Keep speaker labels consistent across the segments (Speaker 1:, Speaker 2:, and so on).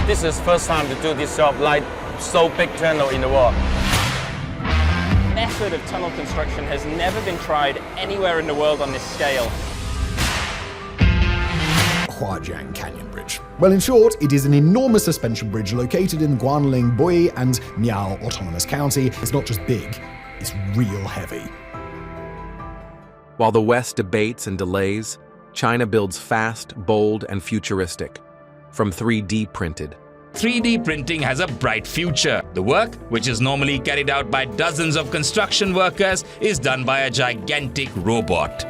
Speaker 1: This is first time to do this job, like so big tunnel in the world.
Speaker 2: Method of tunnel construction has never been tried anywhere in the world on this scale.
Speaker 3: Huajiang Canyon Bridge. Well, in short, it is an enormous suspension bridge located in Guanling, Bui, and Miao Autonomous County. It's not just big, it's real heavy.
Speaker 4: While the West debates and delays, China builds fast, bold, and futuristic. From 3D printed.
Speaker 5: 3D printing has a bright future. The work, which is normally carried out by dozens of construction workers, is done by a gigantic robot.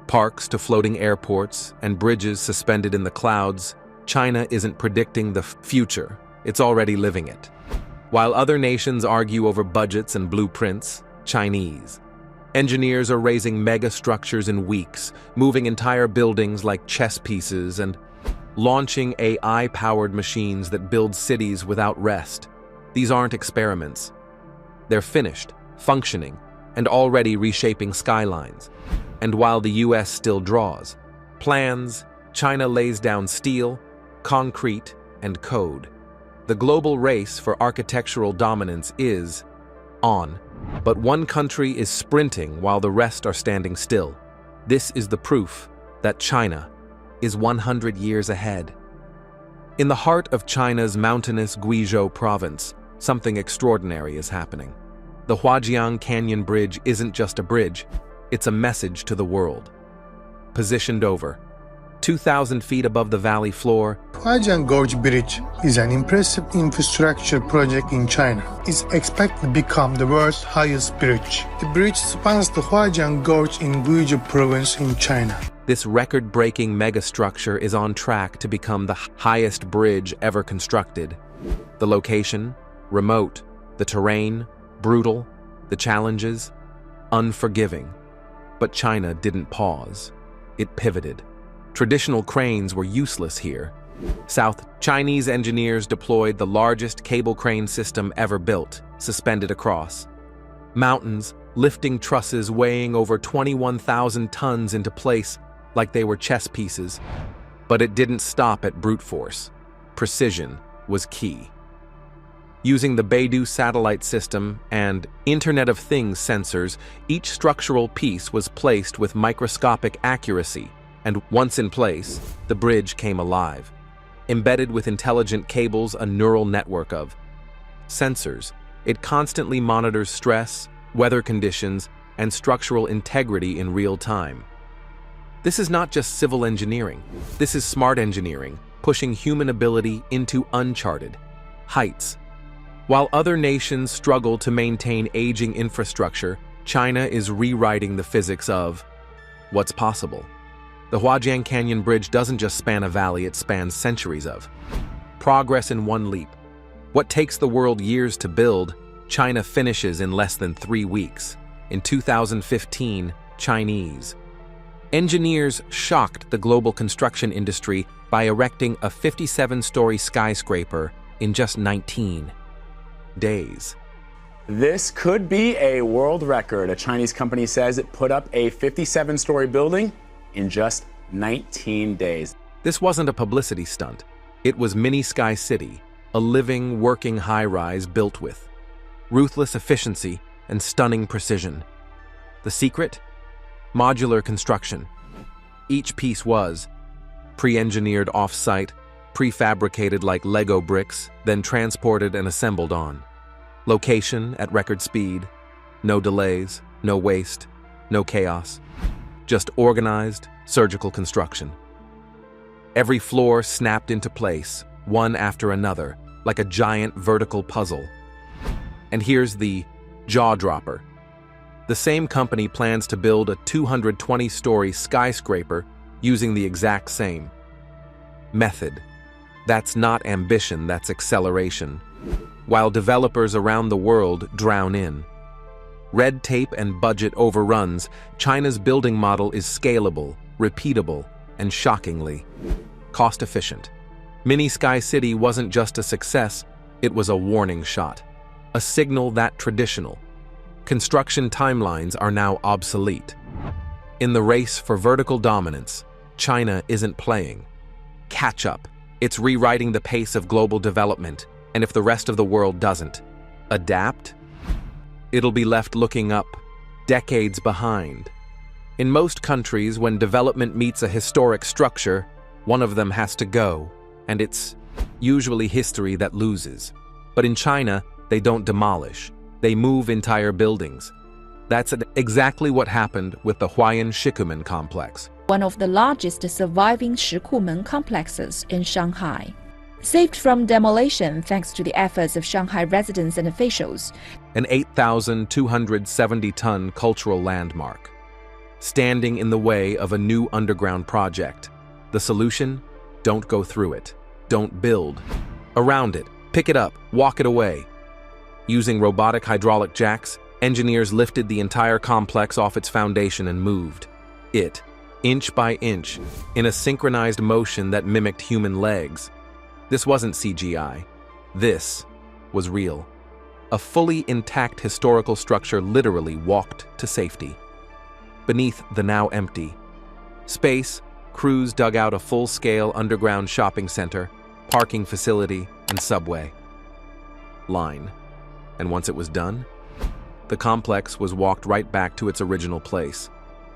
Speaker 4: Parks to floating airports and bridges suspended in the clouds, China isn't predicting the future, it's already living it. While other nations argue over budgets and blueprints, Chinese engineers are raising mega structures in weeks, moving entire buildings like chess pieces and launching AI-powered machines that build cities without rest. These aren't experiments. They're finished, functioning, and already reshaping skylines. And while the US still draws plans, China lays down steel, concrete, and code. The global race for architectural dominance is on, but one country is sprinting while the rest are standing still. This is the proof that China is 100 years ahead. In the heart of China's mountainous Guizhou province, something extraordinary is happening. The Huajiang Canyon Bridge isn't just a bridge, it's a message to the world. Positioned over 2,000 feet above the valley floor,
Speaker 6: Huajiang Gorge Bridge is an impressive infrastructure project in China. It's expected to become the world's highest bridge. The bridge spans the Huajiang Gorge in Guizhou province in China.
Speaker 4: This record-breaking megastructure is on track to become the highest bridge ever constructed. The location, remote. The terrain, brutal. The challenges, unforgiving. But China didn't pause. It pivoted. Traditional cranes were useless here. South Chinese engineers deployed the largest cable crane system ever built, suspended across mountains, lifting trusses weighing over 21,000 tons into place like they were chess pieces. But it didn't stop at brute force. Precision was key. Using the Beidou satellite system and Internet of Things sensors, each structural piece was placed with microscopic accuracy, and once in place, the bridge came alive. Embedded with intelligent cables, a neural network of sensors, it constantly monitors stress, weather conditions, and structural integrity in real time. This is not just civil engineering. This is smart engineering, pushing human ability into uncharted heights. While other nations struggle to maintain aging infrastructure, China is rewriting the physics of what's possible. The Huajiang Canyon Bridge doesn't just span a valley, it spans centuries of progress in one leap. What takes the world years to build, China finishes in less than 3 weeks. In 2015, Chinese engineers shocked the global construction industry by erecting a 57-story skyscraper in just 19 days.
Speaker 7: This could be a world record. A Chinese company says it put up a 57-story building in just 19 days.
Speaker 4: This wasn't a publicity stunt. It was Mini Sky City, a living, working high-rise built with ruthless efficiency and stunning precision. The secret? Modular construction. Each piece was pre-engineered off-site, prefabricated like Lego bricks, then transported and assembled on location at record speed. No delays, no waste, no chaos. Just organized, surgical construction. Every floor snapped into place, one after another, like a giant vertical puzzle. And here's the jaw-dropper. The same company plans to build a 220-story skyscraper using the exact same method. That's not ambition, that's acceleration. While developers around the world drown in red tape and budget overruns, China's building model is scalable, repeatable, and shockingly cost-efficient. Mini Sky City wasn't just a success, it was a warning shot. A signal that traditional construction timelines are now obsolete. In the race for vertical dominance, China isn't playing catch-up, It's rewriting the pace of global development, and if the rest of the world doesn't adapt, it'll be left looking up, decades behind. In most countries, when development meets a historic structure, one of them has to go, and it's usually history that loses. But in China, they don't demolish. They move entire buildings. That's exactly what happened with the Huayan Shikumen complex,
Speaker 8: one of the largest surviving Shikumen complexes in Shanghai. Saved from demolition thanks to the efforts of Shanghai residents and officials,
Speaker 4: an 8,270-ton cultural landmark, standing in the way of a new underground project. The solution? Don't go through it. Don't build around it. Pick it up, walk it away. Using robotic hydraulic jacks, engineers lifted the entire complex off its foundation and moved it, inch by inch, in a synchronized motion that mimicked human legs. This wasn't CGI. This was real. A fully intact historical structure literally walked to safety. Beneath the now empty space, crews dug out a full-scale underground shopping center, parking facility, and subway line. And once it was done, the complex was walked right back to its original place,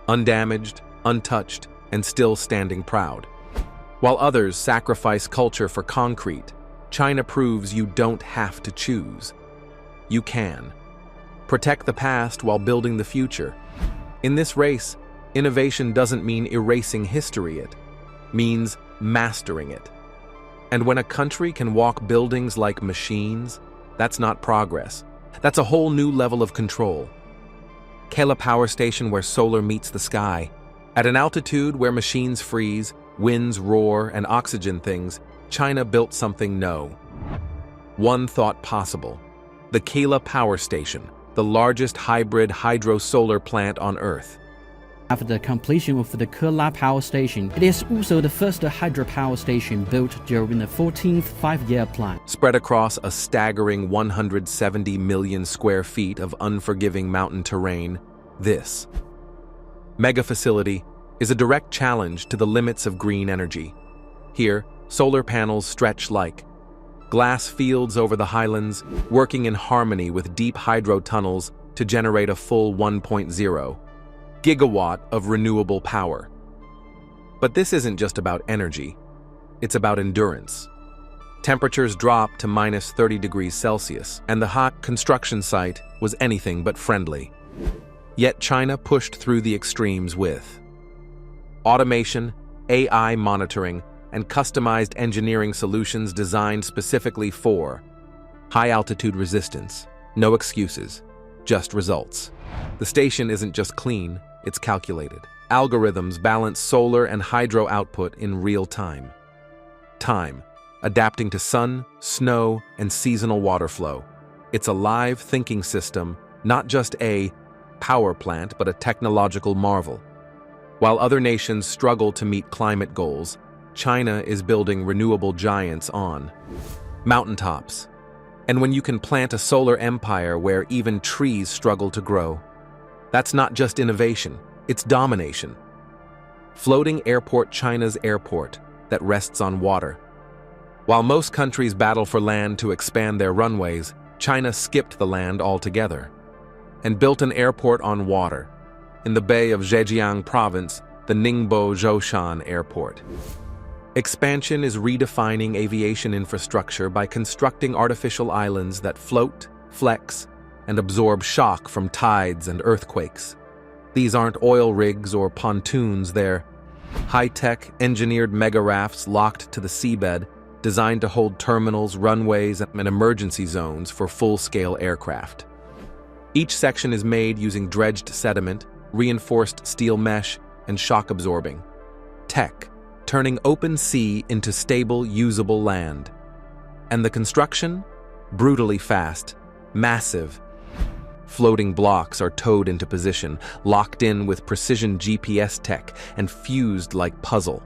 Speaker 4: undamaged, untouched, and still standing proud. While others sacrifice culture for concrete, China proves you don't have to choose. You can. Protect the past while building the future. In this race, innovation doesn't mean erasing history, it means mastering it. And when a country can walk buildings like machines, that's not progress. That's a whole new level of control. Kela Power Station, where solar meets the sky. At an altitude where machines freeze, winds roar, and oxygen things, China built something one thought possible. The Kela Power Station, the largest hybrid hydro-solar plant on Earth.
Speaker 9: After the completion of the Kela Power Station, it is also the first hydropower station built during the 14th five-year plan.
Speaker 4: Spread across a staggering 170 million square feet of unforgiving mountain terrain, this mega facility is a direct challenge to the limits of green energy. Here, solar panels stretch like glass fields over the highlands, working in harmony with deep hydro tunnels to generate a full 1.0 gigawatt of renewable power. But this isn't just about energy, it's about endurance. Temperatures dropped to minus 30 degrees Celsius, and the hot construction site was anything but friendly. Yet China pushed through the extremes with automation, AI monitoring, and customized engineering solutions designed specifically for high-altitude resistance. No excuses, just results. The station isn't just clean, it's calculated. Algorithms balance solar and hydro output in real time. Adapting to sun, snow, and seasonal water flow. It's a live thinking system, not just a power plant, but a technological marvel. While other nations struggle to meet climate goals, China is building renewable giants on mountaintops. And when you can plant a solar empire where even trees struggle to grow, that's not just innovation, it's domination. Floating airport, China's airport that rests on water. While most countries battle for land to expand their runways, China skipped the land altogether and built an airport on water in the bay of Zhejiang province, the Ningbo Zhoushan Airport. Expansion is redefining aviation infrastructure by constructing artificial islands that float, flex, and absorb shock from tides and earthquakes. These aren't oil rigs or pontoons, they're high-tech, engineered mega rafts locked to the seabed, designed to hold terminals, runways, and emergency zones for full-scale aircraft. Each section is made using dredged sediment, reinforced steel mesh, and shock-absorbing tech, turning open sea into stable, usable land. And the construction? Brutally fast, massive. Floating blocks are towed into position, locked in with precision GPS tech, and fused like puzzle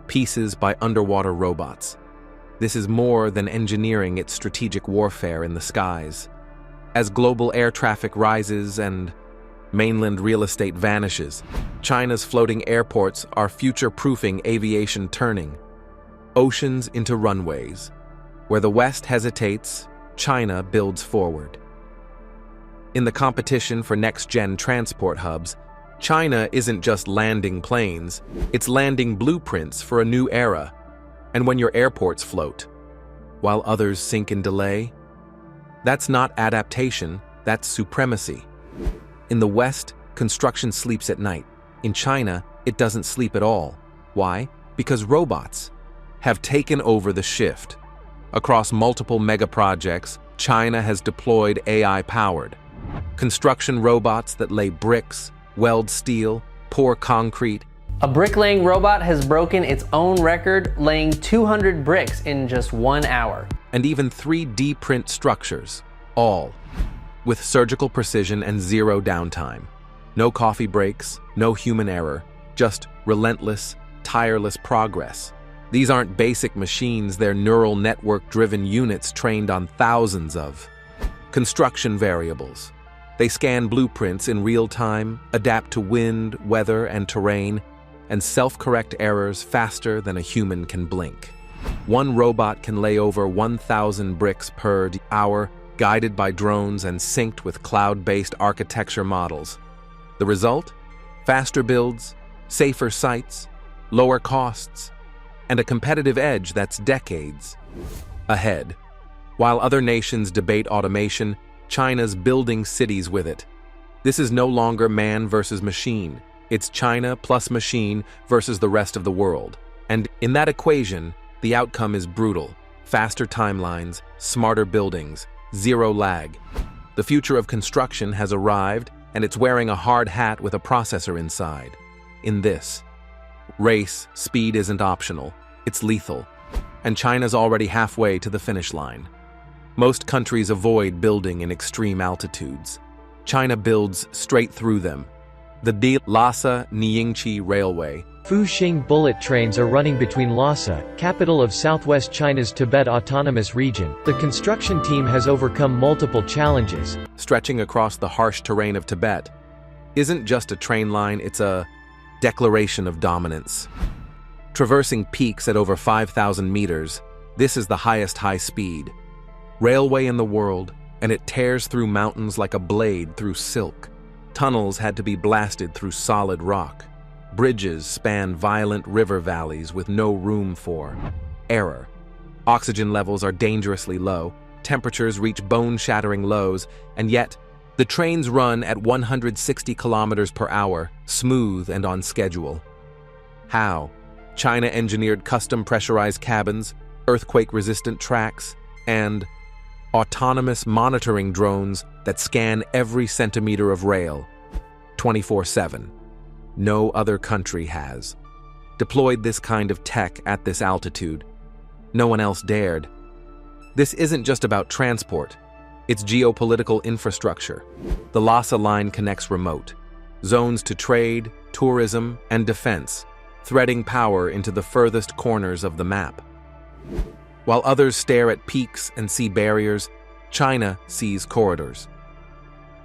Speaker 4: pieces by underwater robots. This is more than engineering, it's strategic warfare in the skies. As global air traffic rises and mainland real estate vanishes, China's floating airports are future-proofing aviation, turning oceans into runways. Where the West hesitates, China builds forward. In the competition for next-gen transport hubs, China isn't just landing planes, it's landing blueprints for a new era. And when your airports float, while others sink in delay, that's not adaptation, that's supremacy. In the West, construction sleeps at night. In China, it doesn't sleep at all. Why? Because robots have taken over the shift. Across multiple mega projects, China has deployed AI-powered construction robots that lay bricks, weld steel, pour concrete.
Speaker 10: A bricklaying robot has broken its own record, laying 200 bricks in just 1 hour.
Speaker 4: And even 3D print structures, all with surgical precision and zero downtime. No coffee breaks, no human error, just relentless, tireless progress. These aren't basic machines, they're neural network-driven units trained on thousands of construction variables. They scan blueprints in real time, adapt to wind, weather, and terrain, and self-correct errors faster than a human can blink. One robot can lay over 1,000 bricks per hour, guided by drones and synced with cloud-based architecture models. The result? Faster builds, safer sites, lower costs, and a competitive edge that's decades ahead. While other nations debate automation, China's building cities with it. This is no longer man versus machine. It's China plus machine versus the rest of the world. And in that equation, the outcome is brutal. Faster timelines, smarter buildings, zero lag. The future of construction has arrived, and it's wearing a hard hat with a processor inside. In this race, speed isn't optional, it's lethal. And China's already halfway to the finish line. Most countries avoid building in extreme altitudes. China builds straight through them. The Lhasa-Nyingchi Railway.
Speaker 11: Fuxing bullet trains are running between Lhasa, capital of southwest China's Tibet Autonomous Region. The construction team has overcome multiple challenges.
Speaker 4: Stretching across the harsh terrain of Tibet isn't just a train line, it's a declaration of dominance. Traversing peaks at over 5,000 meters, this is the highest high speed railway in the world, and it tears through mountains like a blade through silk. Tunnels had to be blasted through solid rock. Bridges span violent river valleys with no room for error. Oxygen levels are dangerously low, temperatures reach bone-shattering lows, and yet the trains run at 160 kilometers per hour, smooth and on schedule. How? China engineered custom pressurized cabins, earthquake-resistant tracks, and autonomous monitoring drones that scan every centimeter of rail, 24/7. No other country has deployed this kind of tech at this altitude. No one else dared. This isn't just about transport, it's geopolitical infrastructure. The Lhasa line connects remote zones to trade, tourism, and defense, threading power into the furthest corners of the map. While others stare at peaks and see barriers, China sees corridors.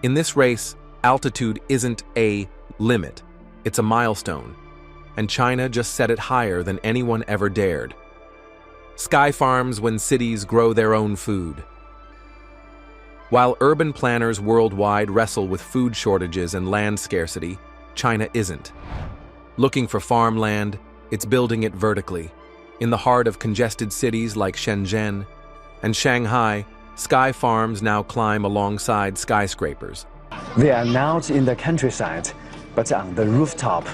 Speaker 4: In this race, altitude isn't a limit, it's a milestone, and China just set it higher than anyone ever dared. Sky farms when cities grow their own food. While urban planners worldwide wrestle with food shortages and land scarcity, China isn't. Looking for farmland, it's building it vertically. In the heart of congested cities like Shenzhen and Shanghai, sky farms now climb alongside skyscrapers.
Speaker 12: They are not in the countryside, but on the rooftop.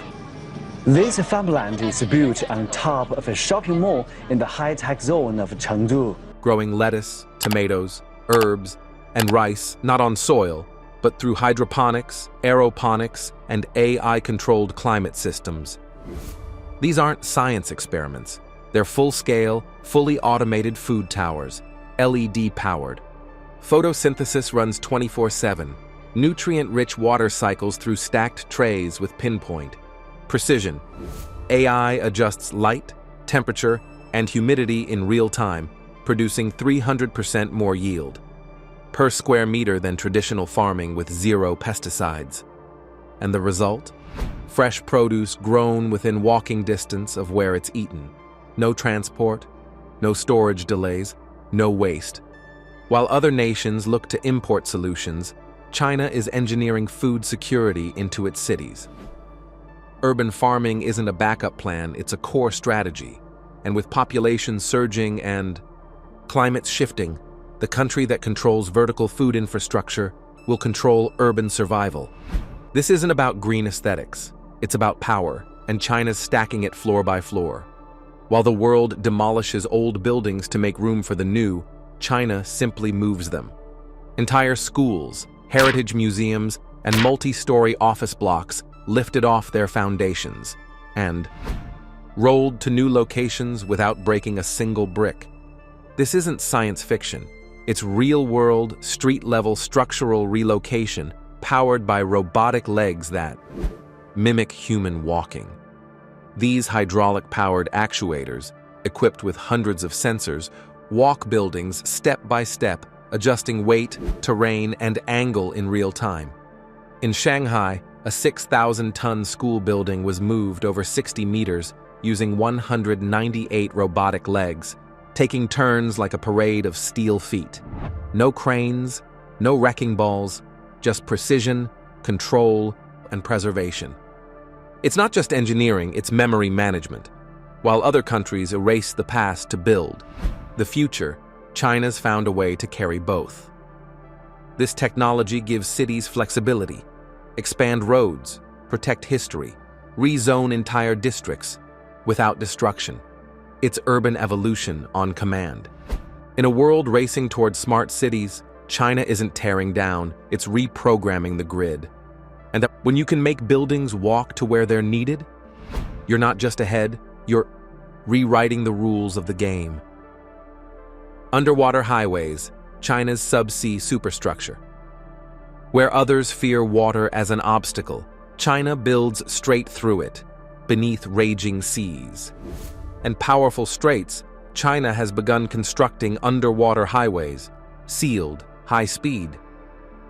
Speaker 12: This farmland is built on top of a shopping mall in the high-tech zone of Chengdu.
Speaker 4: Growing lettuce, tomatoes, herbs, and rice not on soil, but through hydroponics, aeroponics, and AI-controlled climate systems. These aren't science experiments. They're full-scale, fully automated food towers, LED-powered. Photosynthesis runs 24/7. Nutrient-rich water cycles through stacked trays with pinpoint precision. AI adjusts light, temperature, and humidity in real time, producing 300% more yield per square meter than traditional farming with zero pesticides. And the result? Fresh produce grown within walking distance of where it's eaten. No transport, no storage delays, no waste. While other nations look to import solutions, China is engineering food security into its cities. Urban farming isn't a backup plan, it's a core strategy. And with population surging and climate shifting, the country that controls vertical food infrastructure will control urban survival. This isn't about green aesthetics, it's about power, and China's stacking it floor by floor. While the world demolishes old buildings to make room for the new, China simply moves them. Entire schools, heritage museums, and multi-story office blocks lifted off their foundations and rolled to new locations without breaking a single brick. This isn't science fiction. It's real-world, street-level structural relocation powered by robotic legs that mimic human walking. These hydraulic-powered actuators, equipped with hundreds of sensors, walk buildings step by step, adjusting weight, terrain, and angle in real time. In Shanghai, a 6,000-ton school building was moved over 60 meters using 198 robotic legs, taking turns like a parade of steel feet. No cranes, no wrecking balls, just precision, control, and preservation. It's not just engineering, it's memory management. While other countries erase the past to build the future, China's found a way to carry both. This technology gives cities flexibility, expand roads, protect history, rezone entire districts without destruction. It's urban evolution on command. In a world racing towards smart cities, China isn't tearing down, it's reprogramming the grid. And when you can make buildings walk to where they're needed, you're not just ahead, you're rewriting the rules of the game. Underwater highways, China's subsea superstructure. Where others fear water as an obstacle, China builds straight through it, beneath raging seas. And powerful straits, China has begun constructing underwater highways, sealed, high-speed,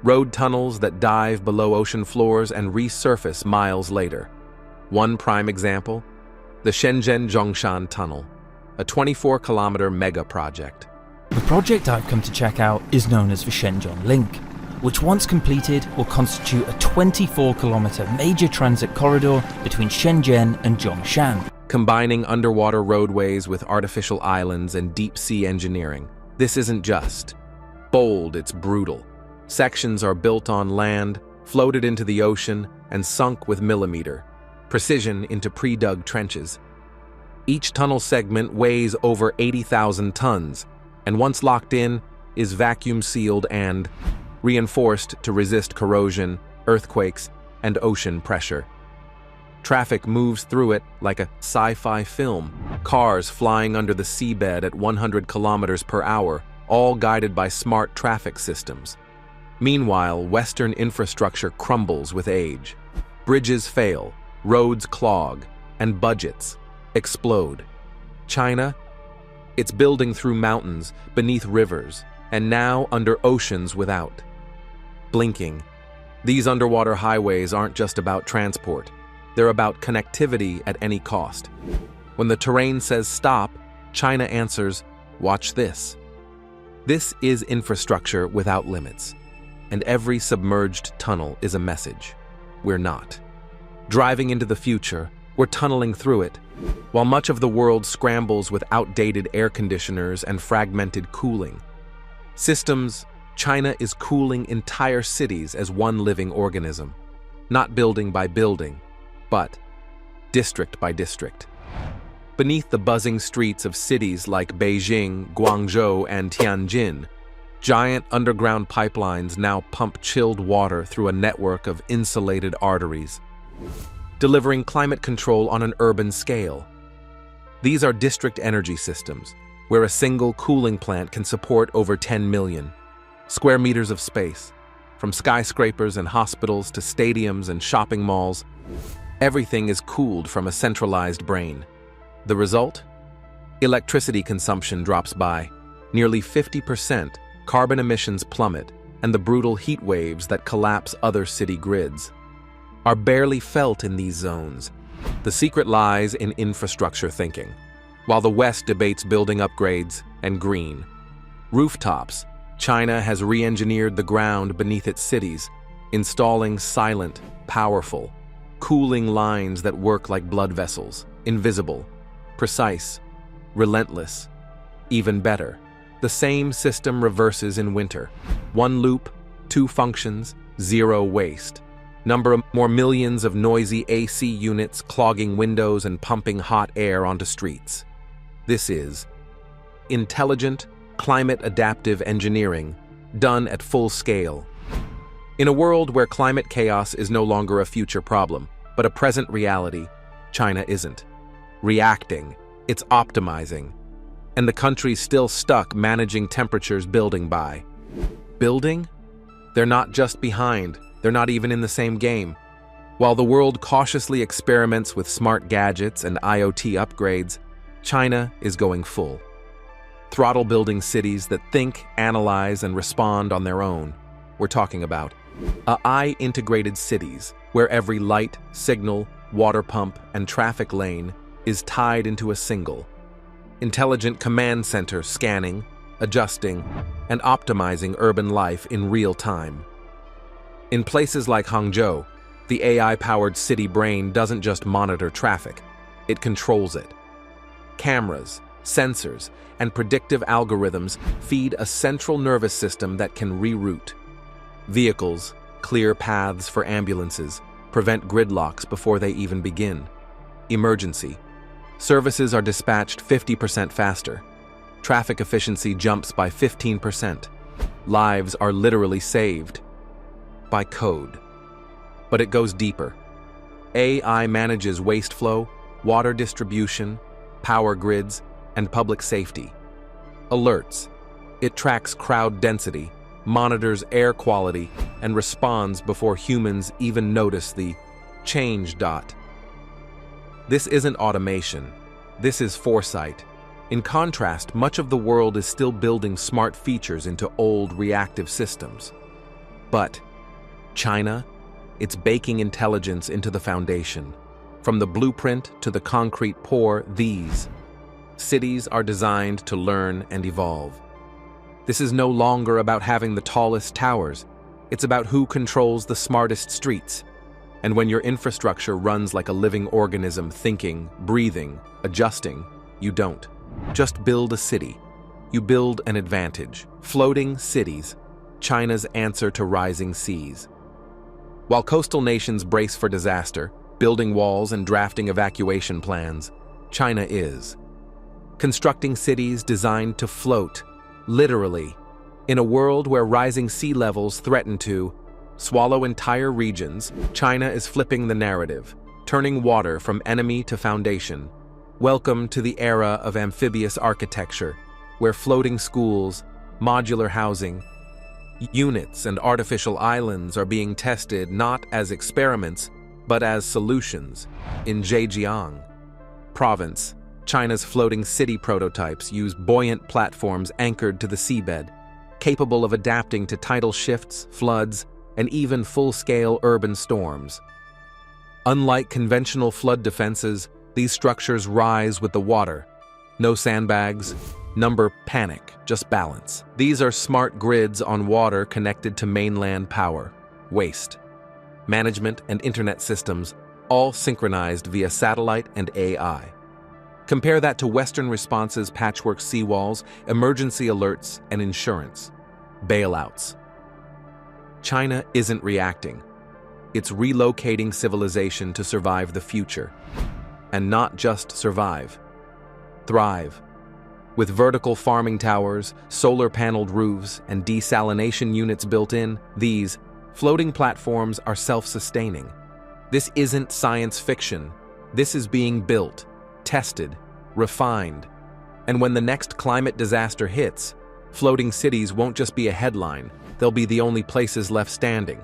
Speaker 4: road tunnels that dive below ocean floors and resurface miles later. One prime example, the Shenzhen-Zhongshan Tunnel, a 24-kilometer mega project.
Speaker 13: The project I've come to check out is known as the Shenzhen Link, which once completed will constitute a 24-kilometer major transit corridor between Shenzhen and Zhongshan.
Speaker 4: Combining underwater roadways with artificial islands and deep-sea engineering, this isn't just bold, it's brutal. Sections are built on land, floated into the ocean, and sunk with millimeter precision into pre-dug trenches. Each tunnel segment weighs over 80,000 tons, and once locked in, is vacuum-sealed and reinforced to resist corrosion, earthquakes, and ocean pressure. Traffic moves through it like a sci-fi film, cars flying under the seabed at 100 kilometers per hour, all guided by smart traffic systems. Meanwhile, Western infrastructure crumbles with age. Bridges fail, roads clog, and budgets explode. China? It's building through mountains, beneath rivers, and now under oceans without. Blinking. These underwater highways aren't just about transport. They're about connectivity at any cost. When the terrain says stop, China answers, watch this. This is infrastructure without limits. And every submerged tunnel is a message. We're not. Driving into the future, we're tunneling through it. While much of the world scrambles with outdated air conditioners and fragmented cooling systems, China is cooling entire cities as one living organism. Not building by building, but district by district. Beneath the buzzing streets of cities like Beijing, Guangzhou, and Tianjin, giant underground pipelines now pump chilled water through a network of insulated arteries, delivering climate control on an urban scale. These are district energy systems, where a single cooling plant can support over 10 million square meters of space. From skyscrapers and hospitals to stadiums and shopping malls, everything is cooled from a centralized brain. The result? Electricity consumption drops by nearly 50%, carbon emissions plummet, and the brutal heat waves that collapse other city grids are barely felt in these zones. The secret lies in infrastructure thinking. while the West debates building upgrades and green. Rooftops. China has re-engineered the ground beneath its cities, installing silent, powerful, cooling lines that work like blood vessels, invisible, precise, relentless. Even better, the same system reverses in winter. One loop, two functions, zero waste. More millions of noisy AC units clogging windows and pumping hot air onto streets. This is intelligent, climate-adaptive engineering done at full scale. In a world where climate chaos is no longer a future problem, but a present reality, China isn't reacting, it's optimizing. And the country's still stuck managing temperatures building by. Building? They're not just behind, they're not even in the same game. While the world cautiously experiments with smart gadgets and IoT upgrades, China is going full. Throttle building cities that think, analyze, and respond on their own. We're talking about AI-integrated cities where every light, signal, water pump, and traffic lane is tied into a single intelligent command center scanning, adjusting, and optimizing urban life in real time. In places like Hangzhou, the AI-powered city brain doesn't just monitor traffic, it controls it. Cameras, sensors, and predictive algorithms feed a central nervous system that can reroute. Vehicles, clear paths for ambulances, prevent gridlocks before they even begin. Emergency. Services are dispatched 50% faster. Traffic efficiency jumps by 15%. Lives are literally saved by code. But it goes deeper. AI manages waste flow, water distribution, power grids, and public safety. Alerts. It tracks crowd density, monitors air quality, and responds before humans even notice the change dot. This isn't automation. This is foresight. In contrast, much of the world is still building smart features into old reactive systems. But China, it's baking intelligence into the foundation. From the blueprint to the concrete pour, these cities are designed to learn and evolve. This is no longer about having the tallest towers. It's about who controls the smartest streets. And when your infrastructure runs like a living organism, thinking, breathing, adjusting, you don't just build a city. You build an advantage. Floating cities, China's answer to rising seas. While coastal nations brace for disaster, building walls and drafting evacuation plans, China is constructing cities designed to float, literally, in a world where rising sea levels threaten to swallow entire regions. China is flipping the narrative, turning water from enemy to foundation. Welcome to the era of amphibious architecture, where floating schools, modular housing, units, and artificial islands are being tested not as experiments, but as solutions. In Zhejiang province, China's floating city prototypes use buoyant platforms anchored to the seabed, capable of adapting to tidal shifts, floods, and even full-scale urban storms. Unlike conventional flood defenses, these structures rise with the water. No sandbags, number panic, just balance. These are smart grids on water connected to mainland power, waste, management, and internet systems, all synchronized via satellite and AI. Compare that to Western responses, patchwork seawalls, emergency alerts, and insurance. Bailouts. China isn't reacting. It's relocating civilization to survive the future. And not just survive. Thrive. With vertical farming towers, solar-paneled roofs, and desalination units built in, these floating platforms are self-sustaining. This isn't science fiction. This is being built, tested, refined. And when the next climate disaster hits, floating cities won't just be a headline, they'll be the only places left standing.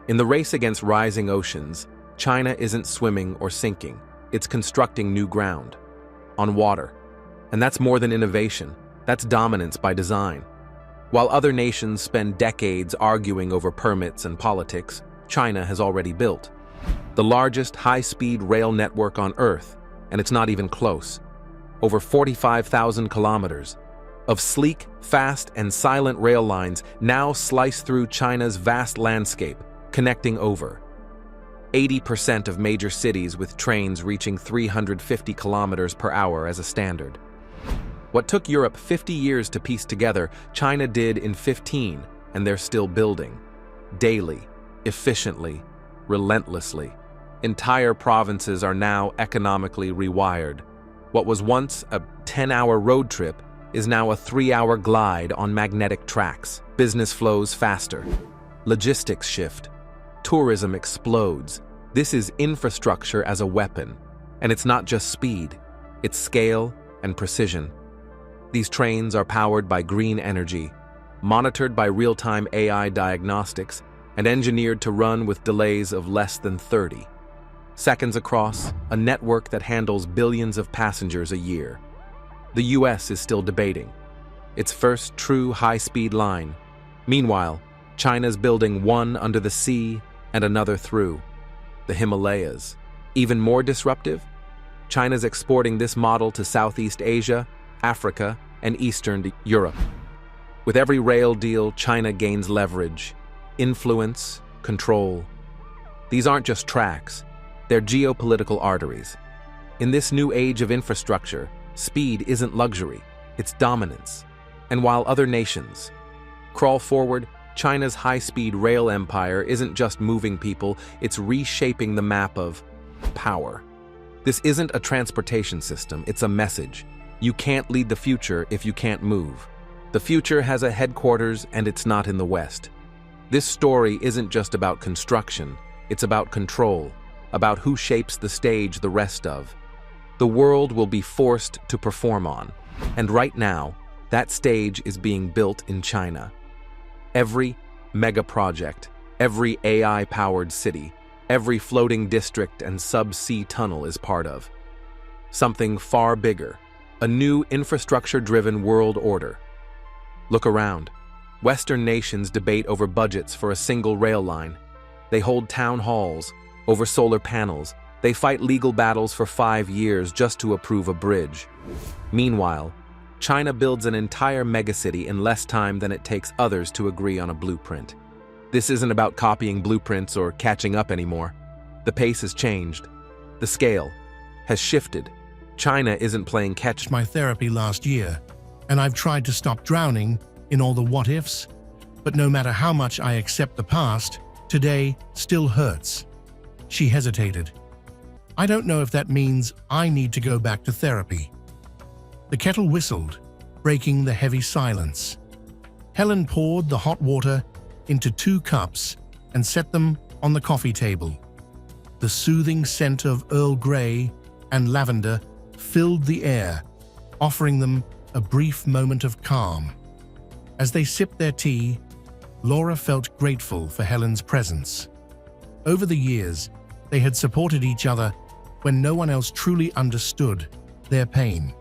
Speaker 4: In the race against rising oceans, China isn't swimming or sinking, it's constructing new ground. On water. And that's more than innovation, that's dominance by design. While other nations spend decades arguing over permits and politics, China has already built the largest high-speed rail network on Earth, and it's not even close. over 45,000 kilometers, of sleek, fast, and silent rail lines now slice through China's vast landscape, connecting over 80% of major cities with trains reaching 350 kilometers per hour as a standard. What took Europe 50 years to piece together, China did in 15, and they're still building. Daily, efficiently, relentlessly. Entire provinces are now economically rewired. What was once a 10-hour road trip is now a 3-hour glide on magnetic tracks. Business flows faster. Logistics shift. Tourism explodes. This is infrastructure as a weapon. And it's not just speed, it's scale and precision. These trains are powered by green energy, monitored by real-time AI diagnostics, and engineered to run with delays of less than 30 seconds across, a network that handles billions of passengers a year. The US is still debating its first true high-speed line. Meanwhile, China's building one under the sea and another through the Himalayas. Even more disruptive, China's exporting this model to Southeast Asia, Africa, and Eastern Europe. With every rail deal, China gains leverage, influence, control. These aren't just tracks, they're geopolitical arteries. In this new age of infrastructure, speed isn't luxury, it's dominance. And while other nations crawl forward, China's high-speed rail empire isn't just moving people, it's reshaping the map of power. This isn't a transportation system, it's a message. You can't lead the future if you can't move. The future has a headquarters and it's not in the West. This story isn't just about construction, it's about control, about who shapes the stage the rest of. The world will be forced to perform on, and right now, that stage is being built in China. Every mega project, every AI-powered city, every floating district and sub-sea tunnel is part of something far bigger, a new infrastructure-driven world order. Look around. Western nations debate over budgets for a single rail line. They hold town halls over solar panels. They fight legal battles for 5 years just to approve a bridge. Meanwhile, China builds an entire megacity in less time than it takes others to agree on a blueprint. This isn't about copying blueprints or catching up anymore. The pace has changed. The scale has shifted. China isn't playing catch.
Speaker 14: My therapy last year, and I've tried to stop drowning in all the what-ifs, but no matter how much I accept the past, today still hurts. She hesitated. I don't know if that means I need to go back to therapy. The kettle whistled, breaking the heavy silence. Helen poured the hot water into 2 cups and set them on the coffee table. The soothing scent of Earl Grey and lavender filled the air, offering them a brief moment of calm. As they sipped their tea, Laura felt grateful for Helen's presence. Over the years, they had supported each other when no one else truly understood their pain.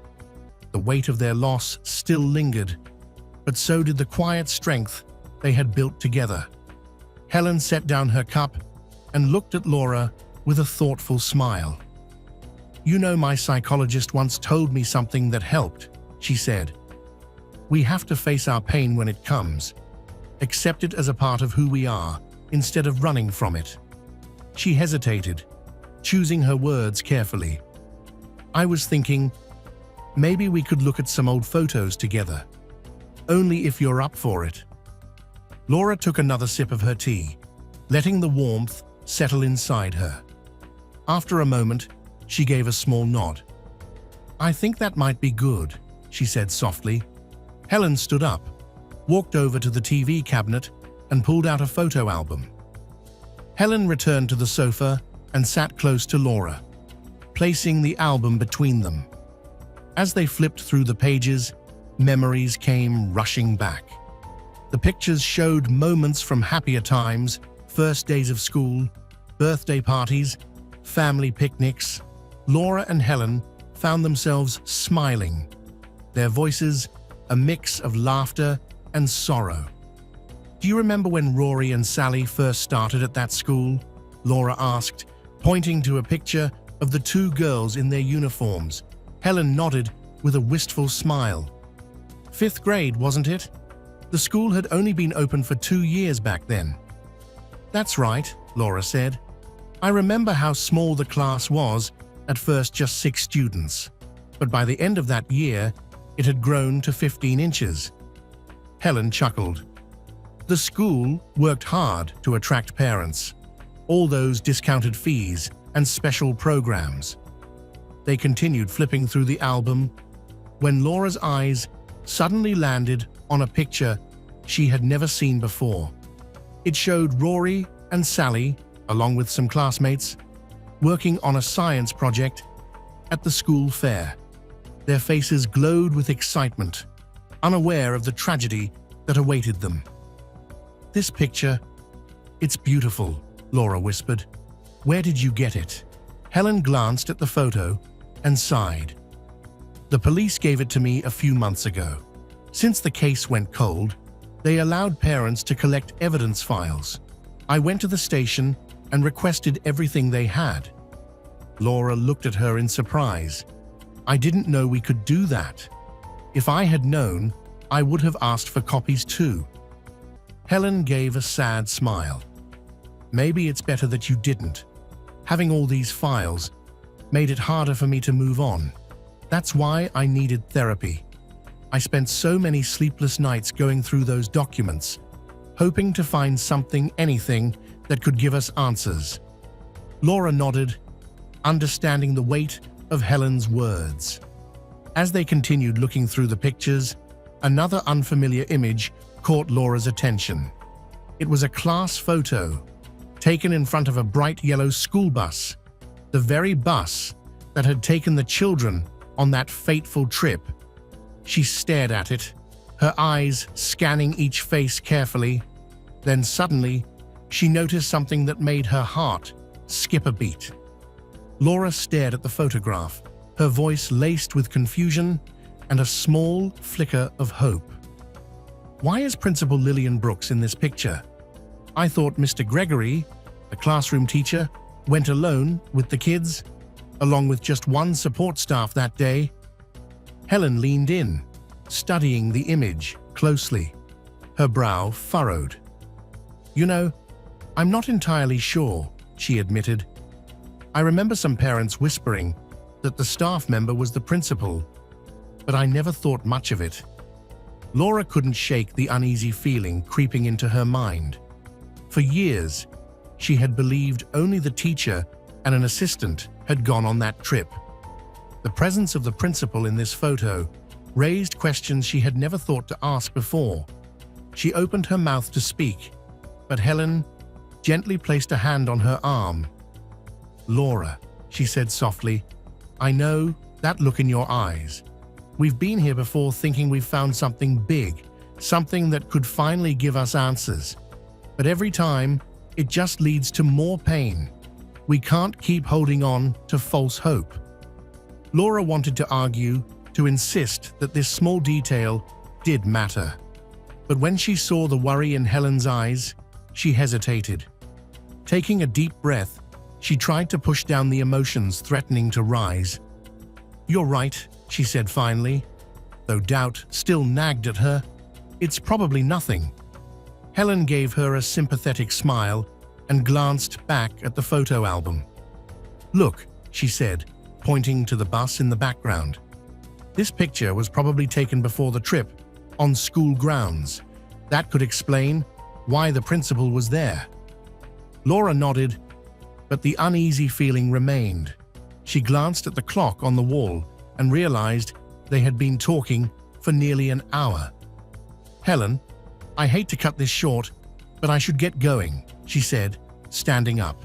Speaker 14: The weight of their loss still lingered, but so did the quiet strength they had built together. Helen set down her cup and looked at Laura with a thoughtful smile. "You know, my psychologist once told me something that helped," she said. "We have to face our pain when it comes, accept it as a part of who we are, instead of running from it." She hesitated, choosing her words carefully. "I was thinking, maybe we could look at some old photos together. Only if you're up for it." Laura took another sip of her tea, letting the warmth settle inside her. After a moment, she gave a small nod. "I think that might be good," she said softly. Helen stood up, walked over to the TV cabinet, and pulled out a photo album. Helen returned to the sofa and sat close to Laura, placing the album between them. As they flipped through the pages, memories came rushing back. The pictures showed moments from happier times, first days of school, birthday parties, family picnics. Laura and Helen found themselves smiling, their voices a mix of laughter and sorrow. "Do you remember when Rory and Sally first started at that school?" Laura asked, pointing to a picture of the 2 girls in their uniforms. Helen nodded with a wistful smile. 5th grade, wasn't it? The school had only been open for 2 years back then. That's right, Laura said. I remember how small the class was, at first just 6 students. But by the end of that year, it had grown to 15 inches. Helen chuckled. The school worked hard to attract parents. All those discounted fees and special programs. They continued flipping through the album when Laura's eyes suddenly landed on a picture she had never seen before. It showed Rory and Sally, along with some classmates, working on a science project at the school fair. Their faces glowed with excitement, unaware of the tragedy that awaited them. This picture, it's beautiful, Laura whispered. Where did you get it? Helen glanced at the photo and sighed. The police gave it to me a few months ago. Since the case went cold, they allowed parents to collect evidence files. I went to the station and requested everything they had. Laura looked at her in surprise. I didn't know we could do that. If I had known, I would have asked for copies too. Helen gave a sad smile. Maybe it's better that you didn't. Having all these files made it harder for me to move on. That's why I needed therapy. I spent so many sleepless nights going through those documents, hoping to find something, anything, that could give us answers. Laura nodded, understanding the weight of Helen's words. As they continued looking through the pictures, another unfamiliar image caught Laura's attention. It was a class photo, taken in front of a bright yellow school bus, the very bus that had taken the children on that fateful trip. She stared at it, her eyes scanning each face carefully. Then suddenly, she noticed something that made her heart skip a beat. Laura stared at the photograph, her voice laced with confusion and a small flicker of hope. Why is Principal Lillian Brooks in this picture? I thought Mr. Gregory, the classroom teacher, went alone with the kids, along with just one support staff that day. Helen leaned in, studying the image closely, her brow furrowed. You know, I'm not entirely sure, she admitted. I remember some parents whispering that the staff member was the principal, but I never thought much of it. Laura couldn't shake the uneasy feeling creeping into her mind. For years, she had believed only the teacher and an assistant had gone on that trip. The presence of the principal in this photo raised questions she had never thought to ask before. She opened her mouth to speak, but Helen gently placed a hand on her arm. Laura, she said softly, I know that look in your eyes. We've been here before thinking we've found something big, something that could finally give us answers. But every time, it just leads to more pain. We can't keep holding on to false hope. Laura wanted to argue, to insist that this small detail did matter. But when she saw the worry in Helen's eyes, she hesitated. Taking a deep breath, she tried to push down the emotions threatening to rise. You're right, she said finally, though doubt still nagged at her. It's probably nothing. Helen gave her a sympathetic smile and glanced back at the photo album. Look, she said, pointing to the bus in the background. This picture was probably taken before the trip, on school grounds. That could explain why the principal was there. Laura nodded, but the uneasy feeling remained. She glanced at the clock on the wall and realized they had been talking for nearly an hour. Helen, I hate to cut this short, but I should get going, she said, standing up.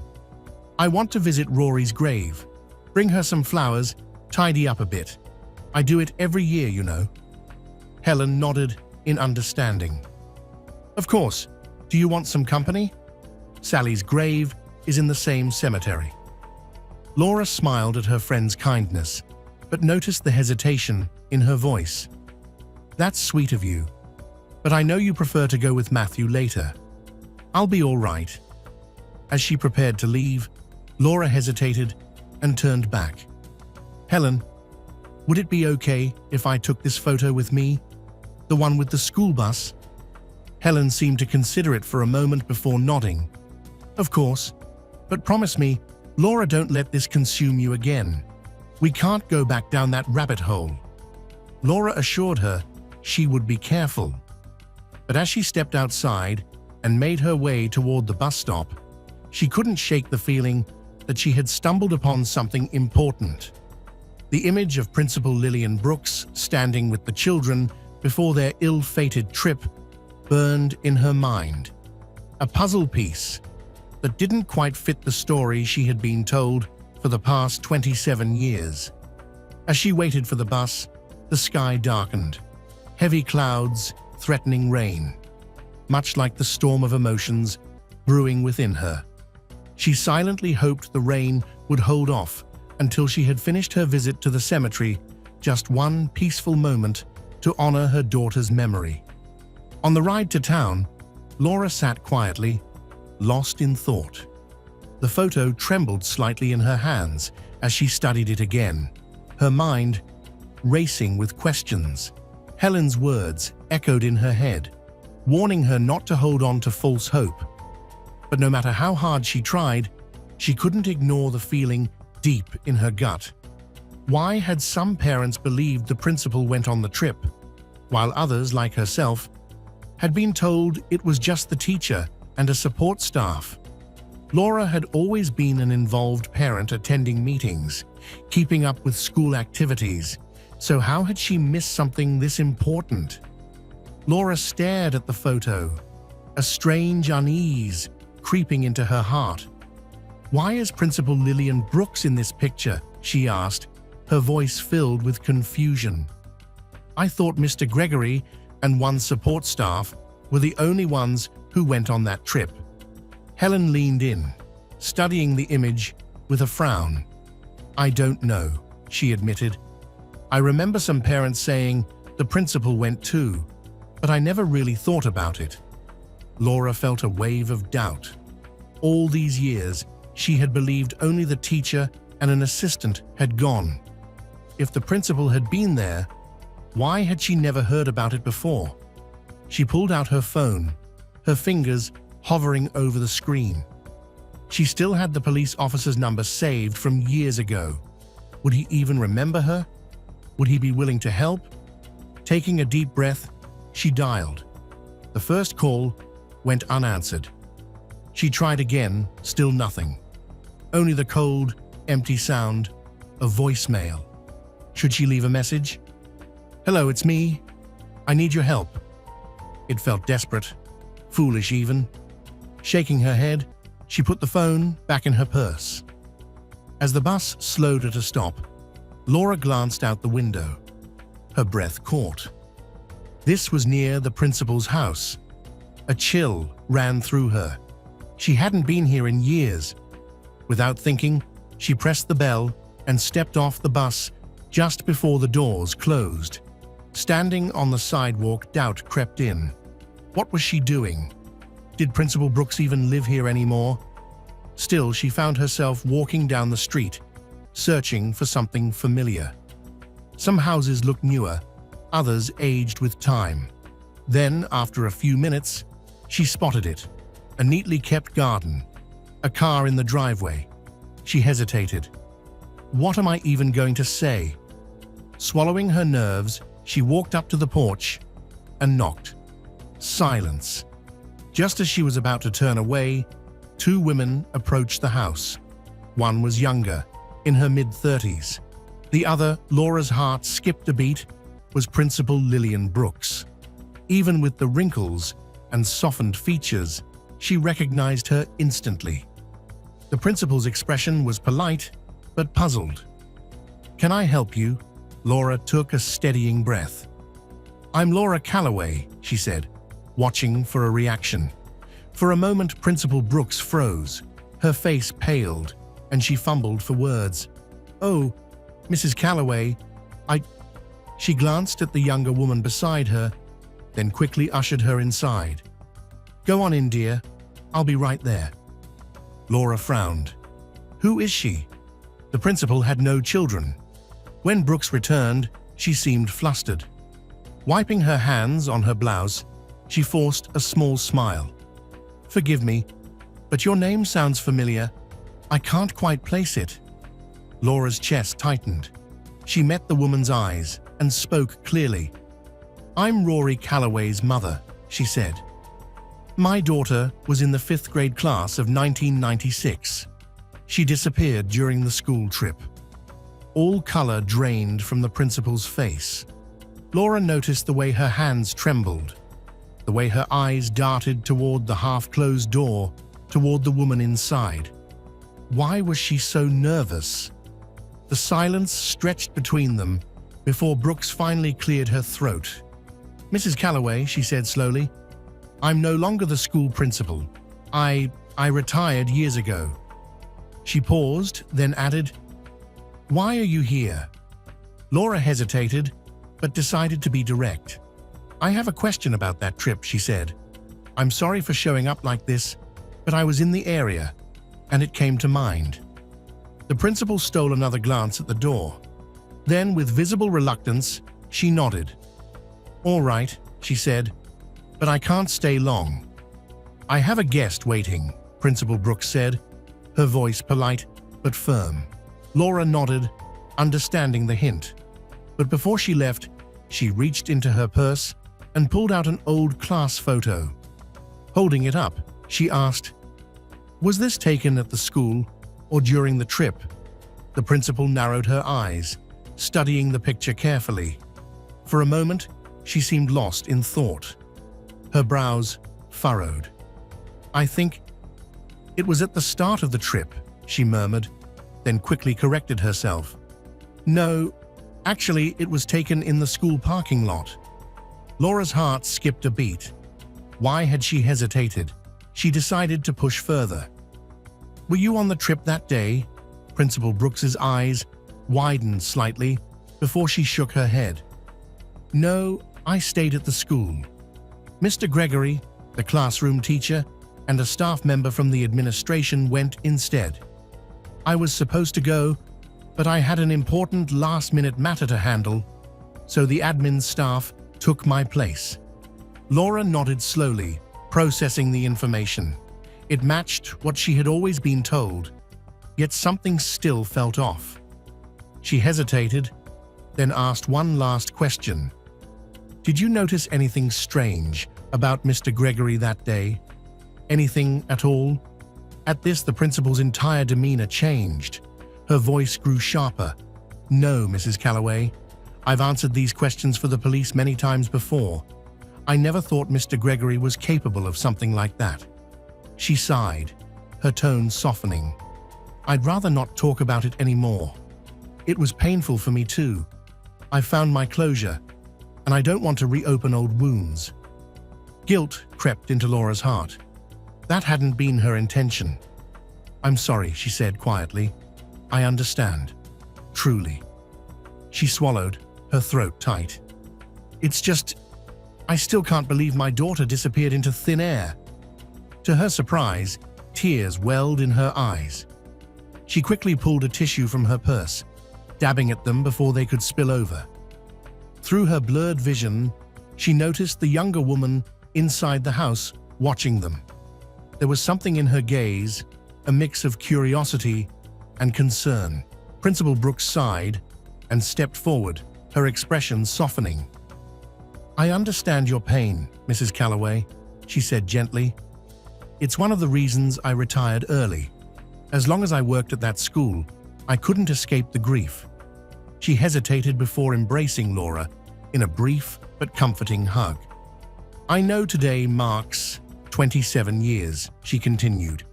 Speaker 14: I want to visit Rory's grave. Bring her some flowers, tidy up a bit. I do it every year, you know. Helen nodded in understanding. Of course. Do you want some company? Sally's grave is in the same cemetery. Laura smiled at her friend's kindness, but noticed the hesitation in her voice. That's sweet of you, but I know you prefer to go with Matthew later. I'll be all right. As she prepared to leave, Laura hesitated and turned back. Helen, Would it be okay if I took this photo with me? The one with the school bus? Helen seemed to consider it for a moment before nodding. Of course, but promise me, Laura, don't let this consume you again. We can't go back down that rabbit hole. Laura assured her she would be careful. But as she stepped outside and made her way toward the bus stop, she couldn't shake the feeling that she had stumbled upon something important. The image of Principal Lillian Brooks standing with the children before their ill-fated trip burned in her mind. A puzzle piece that didn't quite fit the story she had been told for the past 27 years. As she waited for the bus, the sky darkened, heavy clouds threatening rain, much like the storm of emotions brewing within her. She silently hoped the rain would hold off until she had finished her visit to the cemetery, just one peaceful moment to honor her daughter's memory. On the ride to town, Laura sat quietly, lost in thought. The photo trembled slightly in her hands as she studied it again, her mind racing with questions. Helen's words echoed in her head, warning her not to hold on to false hope. But no matter how hard she tried, she couldn't ignore the feeling deep in her gut. Why had some parents believed the principal went on the trip, while others, like herself, had been told it was just the teacher and a support staff? Laura had always been an involved parent, attending meetings, keeping up with school activities, so how had she missed something this important? Laura stared at the photo, a strange unease creeping into her heart. "Why is Principal Lillian Brooks in this picture?" she asked, her voice filled with confusion. "I thought Mr. Gregory and one support staff were the only ones who went on that trip." Helen leaned in, studying the image with a frown. "I don't know," she admitted. "I remember some parents saying the principal went too, but I never really thought about it." Laura felt a wave of doubt. All these years, she had believed only the teacher and an assistant had gone. If the principal had been there, why had she never heard about it before? She pulled out her phone, her fingers hovering over the screen. She still had the police officer's number saved from years ago. Would he even remember her? Would he be willing to help? Taking a deep breath, she dialed. The first call went unanswered. She tried again, still nothing. Only the cold, empty sound of voicemail. Should she leave a message? "Hello, it's me. I need your help." It felt desperate, foolish even. Shaking her head, she put the phone back in her purse. As the bus slowed at a stop, Laura glanced out the window. Her breath caught. This was near the principal's house. A chill ran through her. She hadn't been here in years. Without thinking, she pressed the bell and stepped off the bus just before the doors closed. Standing on the sidewalk, doubt crept in. What was she doing? Did Principal Brooks even live here anymore? Still, she found herself walking down the street, searching for something familiar. Some houses looked newer, others aged with time. Then, after a few minutes, she spotted it. A neatly kept garden. A car in the driveway. She hesitated. What am I even going to say? Swallowing her nerves, she walked up to the porch and knocked. Silence. Just as she was about to turn away, two women approached the house. One was younger, in her mid-30s. The other, Laura's heart skipped a beat, was Principal Lillian Brooks. Even with the wrinkles and softened features, she recognized her instantly. The principal's expression was polite, but puzzled. "Can I help you?" Laura took a steadying breath. "I'm Laura Calloway," she said, watching for a reaction. For a moment, Principal Brooks froze. Her face paled, and she fumbled for words. "Oh, Mrs. Calloway, She glanced at the younger woman beside her, then quickly ushered her inside. "Go on in, dear. I'll be right there." Laura frowned. Who is she? The principal had no children. When Brooks returned, she seemed flustered. Wiping her hands on her blouse, she forced a small smile. "Forgive me, but your name sounds familiar. I can't quite place it." Laura's chest tightened. She met the woman's eyes and spoke clearly. "I'm Rory Calloway's mother," she said. "My daughter was in the 5th grade class of 1996. She disappeared during the school trip." All color drained from the principal's face. Laura noticed the way her hands trembled, the way her eyes darted toward the half-closed door, toward the woman inside. Why was she so nervous? The silence stretched between them before Brooks finally cleared her throat. "Mrs. Calloway," she said slowly, "I'm no longer the school principal. I retired years ago." She paused, then added, "Why are you here?" Laura hesitated, but decided to be direct. "I have a question about that trip," she said. "I'm sorry for showing up like this, but I was in the area, and it came to mind." The principal stole another glance at the door. Then, with visible reluctance, she nodded. "All right," she said, "but I can't stay long." "I have a guest waiting," Principal Brooks said, her voice polite but firm. Laura nodded, understanding the hint. But before she left, she reached into her purse and pulled out an old class photo. Holding it up, she asked, "Was this taken at the school or during the trip?" The principal narrowed her eyes, studying the picture carefully. For a moment, she seemed lost in thought. Her brows furrowed. "I think it was at the start of the trip," she murmured, then quickly corrected herself. "No, actually, it was taken in the school parking lot." Laura's heart skipped a beat. Why had she hesitated? She decided to push further. "Were you on the trip that day?" Principal Brooks's eyes widened slightly before she shook her head. "No, I stayed at the school. Mr. Gregory, the classroom teacher, and a staff member from the administration went instead. I was supposed to go, but I had an important last-minute matter to handle, so the admin staff took my place." Laura nodded slowly, processing the information. It matched what she had always been told, yet something still felt off. She hesitated, then asked one last question. "Did you notice anything strange about Mr. Gregory that day? Anything at all?" At this, the principal's entire demeanor changed. Her voice grew sharper. "No, Mrs. Calloway. I've answered these questions for the police many times before. I never thought Mr. Gregory was capable of something like that." She sighed, her tone softening. "I'd rather not talk about it anymore. It was painful for me too. I found my closure, and I don't want to reopen old wounds." Guilt crept into Laura's heart. That hadn't been her intention. "I'm sorry," she said quietly. "I understand. Truly." She swallowed, her throat tight. "It's just, I still can't believe my daughter disappeared into thin air." To her surprise, tears welled in her eyes. She quickly pulled a tissue from her purse, dabbing at them before they could spill over. Through her blurred vision, she noticed the younger woman inside the house watching them. There was something in her gaze, a mix of curiosity and concern. Principal Brooks sighed and stepped forward, her expression softening. "I understand your pain, Mrs. Calloway," she said gently. "It's one of the reasons I retired early. As long as I worked at that school, I couldn't escape the grief." She hesitated before embracing Laura in a brief but comforting hug. "I know today marks 27 years, she continued.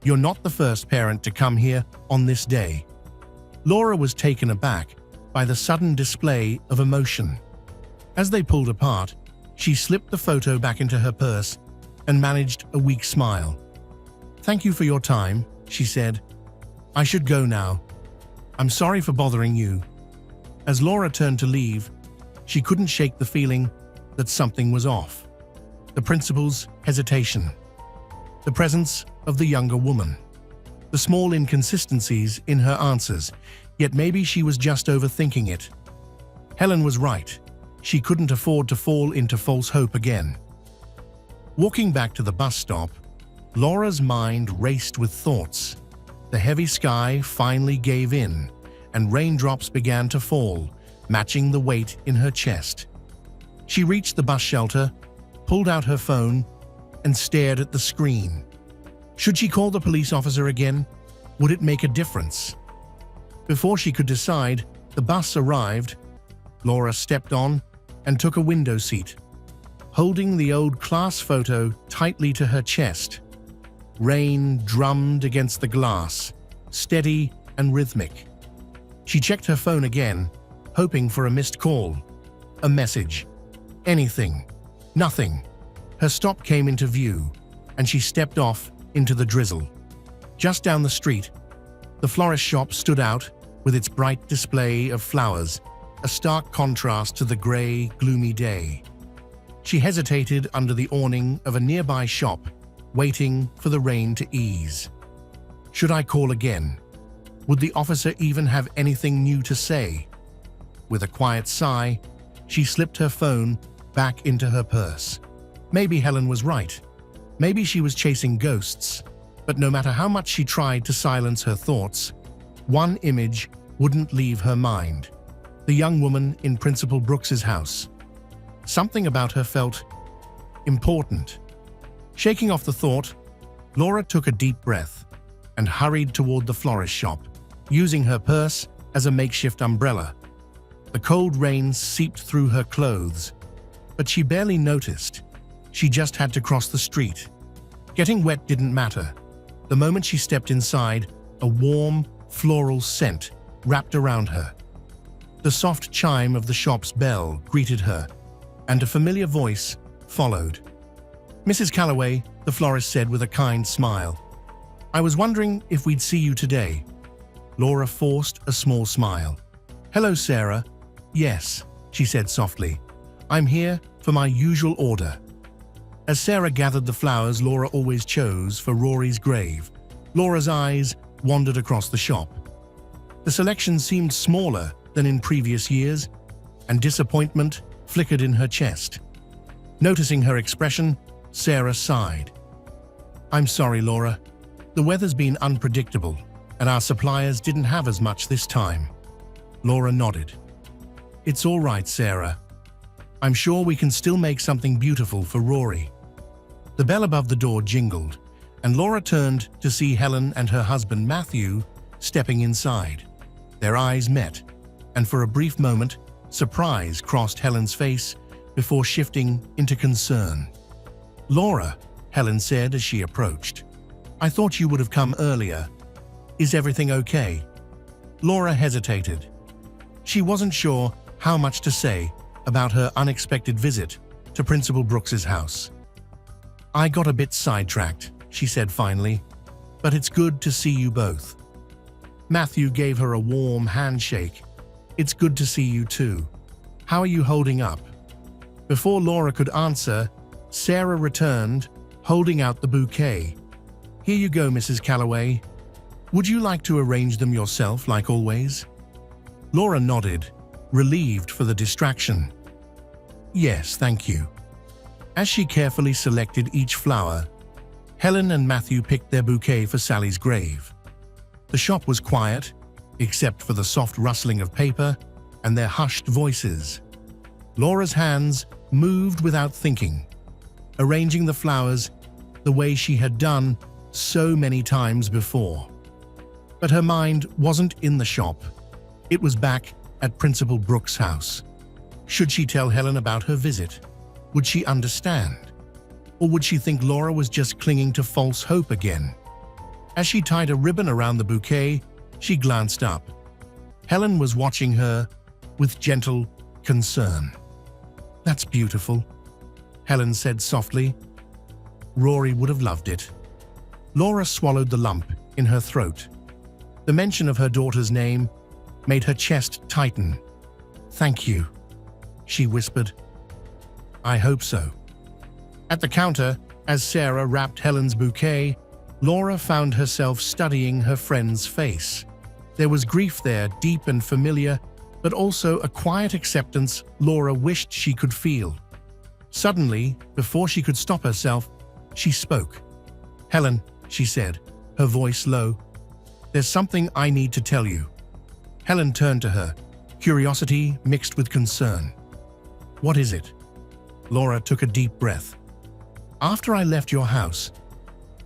Speaker 14: "You're not the first parent to come here on this day." Laura was taken aback by the sudden display of emotion. As they pulled apart, she slipped the photo back into her purse and managed a weak smile. "Thank you for your time," she said. "I should go now. I'm sorry for bothering you." As Laura turned to leave, she couldn't shake the feeling that something was off. The principal's hesitation, the presence of the younger woman, the small inconsistencies in her answers. Yet maybe she was just overthinking it. Helen was right. She couldn't afford to fall into false hope again. Walking back to the bus stop, Laura's mind raced with thoughts. The heavy sky finally gave in, and raindrops began to fall, matching the weight in her chest. She reached the bus shelter, pulled out her phone, and stared at the screen. Should she call the police officer again? Would it make a difference? Before she could decide, the bus arrived. Laura stepped on and took a window seat, holding the old class photo tightly to her chest. Rain drummed against the glass, steady and rhythmic. She checked her phone again, hoping for a missed call, a message, anything, nothing. Her stop came into view, and she stepped off into the drizzle. Just down the street, the florist shop stood out with its bright display of flowers, a stark contrast to the grey, gloomy day. She hesitated under the awning of a nearby shop, waiting for the rain to ease. Should I call again? Would the officer even have anything new to say? With a quiet sigh, she slipped her phone back into her purse. Maybe Helen was right. Maybe she was chasing ghosts. But no matter how much she tried to silence her thoughts, one image wouldn't leave her mind. The young woman in Principal Brooks's house. Something about her felt important. Shaking off the thought, Laura took a deep breath and hurried toward the florist shop, using her purse as a makeshift umbrella. The cold rain seeped through her clothes, but she barely noticed. She just had to cross the street. Getting wet didn't matter. The moment she stepped inside, a warm, floral scent wrapped around her. The soft chime of the shop's bell greeted her, and a familiar voice followed. "Mrs. Calloway," the florist said with a kind smile. "I was wondering if we'd see you today." Laura forced a small smile. "Hello, Sarah." "Yes," she said softly. "I'm here for my usual order." As Sarah gathered the flowers Laura always chose for Rory's grave, Laura's eyes wandered across the shop. The selection seemed smaller than in previous years, and disappointment flickered in her chest. Noticing her expression, Sarah sighed. "I'm sorry, Laura. The weather's been unpredictable, and our suppliers didn't have as much this time." Laura nodded. "It's all right, Sarah. I'm sure we can still make something beautiful for Rory." The bell above the door jingled, and Laura turned to see Helen and her husband Matthew stepping inside. Their eyes met, and for a brief moment, surprise crossed Helen's face before shifting into concern. "Laura," Helen said as she approached, "I thought you would have come earlier. Is everything okay?" Laura hesitated. She wasn't sure how much to say about her unexpected visit to Principal Brooks's house. "I got a bit sidetracked," she said finally, "but it's good to see you both." Matthew gave her a warm handshake. "It's good to see you too. How are you holding up?" Before Laura could answer, Sarah returned, holding out the bouquet. "Here you go, Mrs. Calloway. Would you like to arrange them yourself, like always?" Laura nodded, relieved for the distraction. "Yes, thank you." As she carefully selected each flower, Helen and Matthew picked their bouquet for Sally's grave. The shop was quiet, except for the soft rustling of paper and their hushed voices. Laura's hands moved without thinking, arranging the flowers the way she had done so many times before. But her mind wasn't in the shop. It was back at Principal Brooks' house. Should she tell Helen about her visit? Would she understand? Or would she think Laura was just clinging to false hope again? As she tied a ribbon around the bouquet, she glanced up. Helen was watching her with gentle concern. "That's beautiful," Helen said softly. "Rory would have loved it." Laura swallowed the lump in her throat. The mention of her daughter's name made her chest tighten. "Thank you," she whispered. "I hope so." At the counter, as Sarah wrapped Helen's bouquet, Laura found herself studying her friend's face. There was grief there, deep and familiar, but also a quiet acceptance Laura wished she could feel. Suddenly, before she could stop herself, she spoke. "Helen," she said, her voice low, "there's something I need to tell you." Helen turned to her, curiosity mixed with concern. "What is it?" Laura took a deep breath. "After I left your house,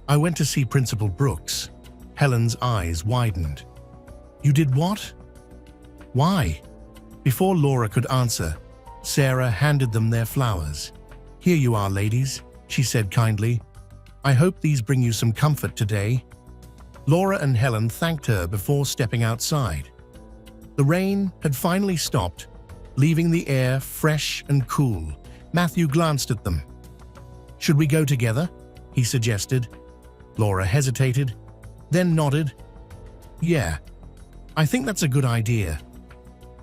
Speaker 14: I went to see Principal Brooks." Helen's eyes widened. "You did what? Why?" Before Laura could answer, Sarah handed them their flowers. "Here you are, ladies," she said kindly. "I hope these bring you some comfort today." Laura and Helen thanked her before stepping outside. The rain had finally stopped, leaving the air fresh and cool. Matthew glanced at them. "Should we go together?" he suggested. Laura hesitated, then nodded. "Yeah, I think that's a good idea."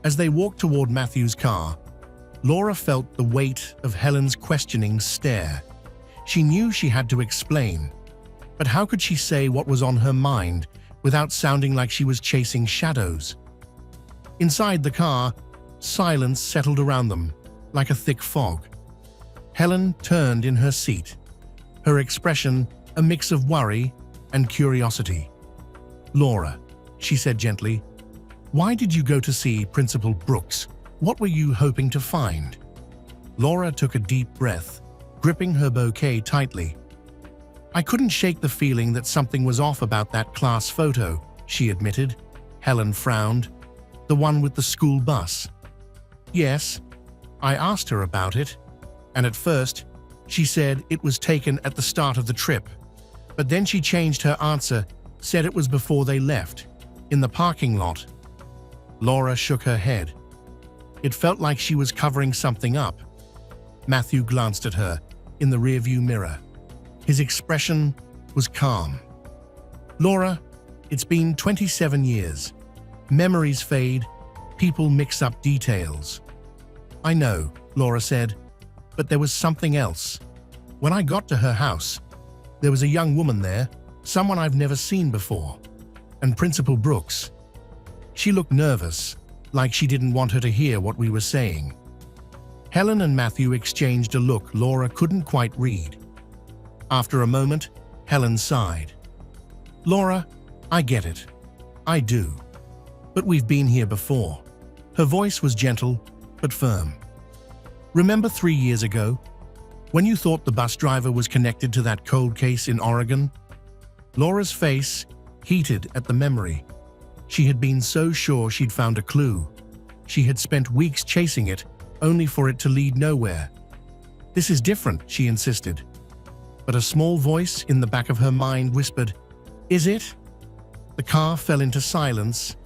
Speaker 14: As they walked toward Matthew's car, Laura felt the weight of Helen's questioning stare. She knew she had to explain, but how could she say what was on her mind without sounding like she was chasing shadows? Inside the car, silence settled around them, like a thick fog. Helen turned in her seat, her expression a mix of worry and curiosity. "Laura," she said gently, "why did you go to see Principal Brooks? What were you hoping to find?" Laura took a deep breath, gripping her bouquet tightly. "I couldn't shake the feeling that something was off about that class photo," she admitted. Helen frowned. "The one with the school bus." "Yes, I asked her about it, and at first, she said it was taken at the start of the trip. But then she changed her answer, said it was before they left, in the parking lot." Laura shook her head. It felt like she was covering something up. Matthew glanced at her in the rearview mirror. His expression was calm. "Laura, it's been 27 years. Memories fade, people mix up details." "I know," Laura said, "but there was something else. When I got to her house, there was a young woman there, someone I've never seen before, and Principal Brooks. She looked nervous, like she didn't want her to hear what we were saying." Helen and Matthew exchanged a look Laura couldn't quite read. After a moment, Helen sighed. "Laura, I get it. I do. But we've been here before." Her voice was gentle, but firm. "Remember 3 years ago, when you thought the bus driver was connected to that cold case in Oregon?" Laura's face heated at the memory. She had been so sure she'd found a clue. She had spent weeks chasing it, only for it to lead nowhere. "This is different," she insisted. But a small voice in the back of her mind whispered, "Is it?" The car fell into silence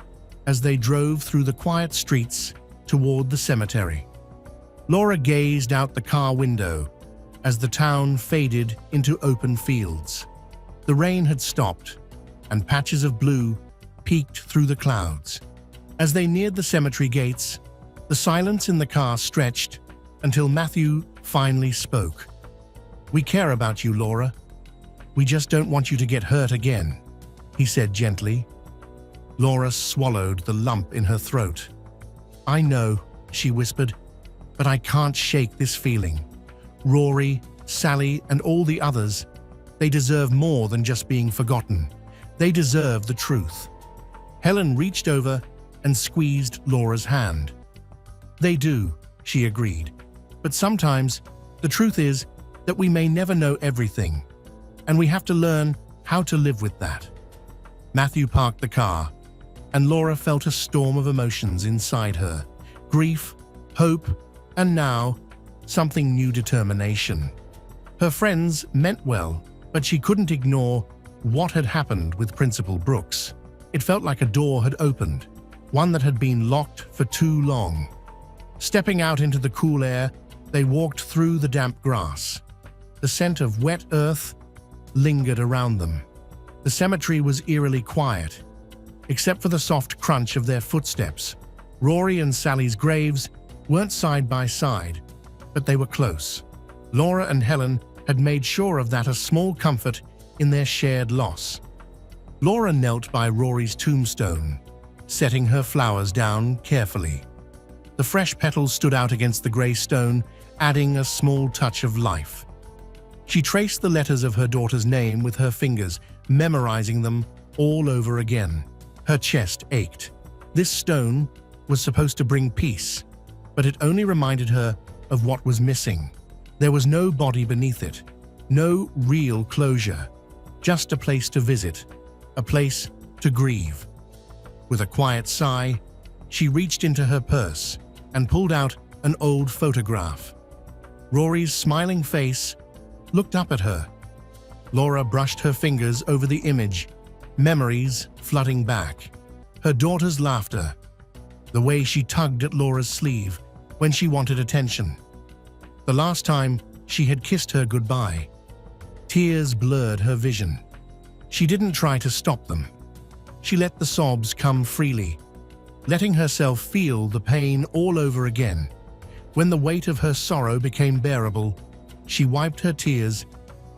Speaker 14: as they drove through the quiet streets toward the cemetery. Laura gazed out the car window as the town faded into open fields. The rain had stopped, and patches of blue peeked through the clouds. As they neared the cemetery gates, the silence in the car stretched until Matthew finally spoke. "We care about you, Laura. We just don't want you to get hurt again," he said gently. Laura swallowed the lump in her throat. "I know," she whispered, "but I can't shake this feeling. Rory, Sally, and all the others, they deserve more than just being forgotten. They deserve the truth." Helen reached over and squeezed Laura's hand. "They do," she agreed. "But sometimes the truth is that we may never know everything, and we have to learn how to live with that." Matthew parked the car, and Laura felt a storm of emotions inside her. Grief, hope, and now, something new: determination. Her friends meant well, but she couldn't ignore what had happened with Principal Brooks. It felt like a door had opened, one that had been locked for too long. Stepping out into the cool air, they walked through the damp grass. The scent of wet earth lingered around them. The cemetery was eerily quiet, except for the soft crunch of their footsteps. Rory and Sally's graves weren't side by side, but they were close. Laura and Helen had made sure of that, a small comfort in their shared loss. Laura knelt by Rory's tombstone, setting her flowers down carefully. The fresh petals stood out against the grey stone, adding a small touch of life. She traced the letters of her daughter's name with her fingers, memorizing them all over again. Her chest ached. This stone was supposed to bring peace, but it only reminded her of what was missing. There was no body beneath it, no real closure, just a place to visit, a place to grieve. With a quiet sigh, she reached into her purse and pulled out an old photograph. Rory's smiling face looked up at her. Laura brushed her fingers over the image, memories flooding back. Her daughter's laughter, the way she tugged at Laura's sleeve when she wanted attention. The last time she had kissed her goodbye. Tears blurred her vision. She didn't try to stop them. She let the sobs come freely, letting herself feel the pain all over again. When the weight of her sorrow became bearable, she wiped her tears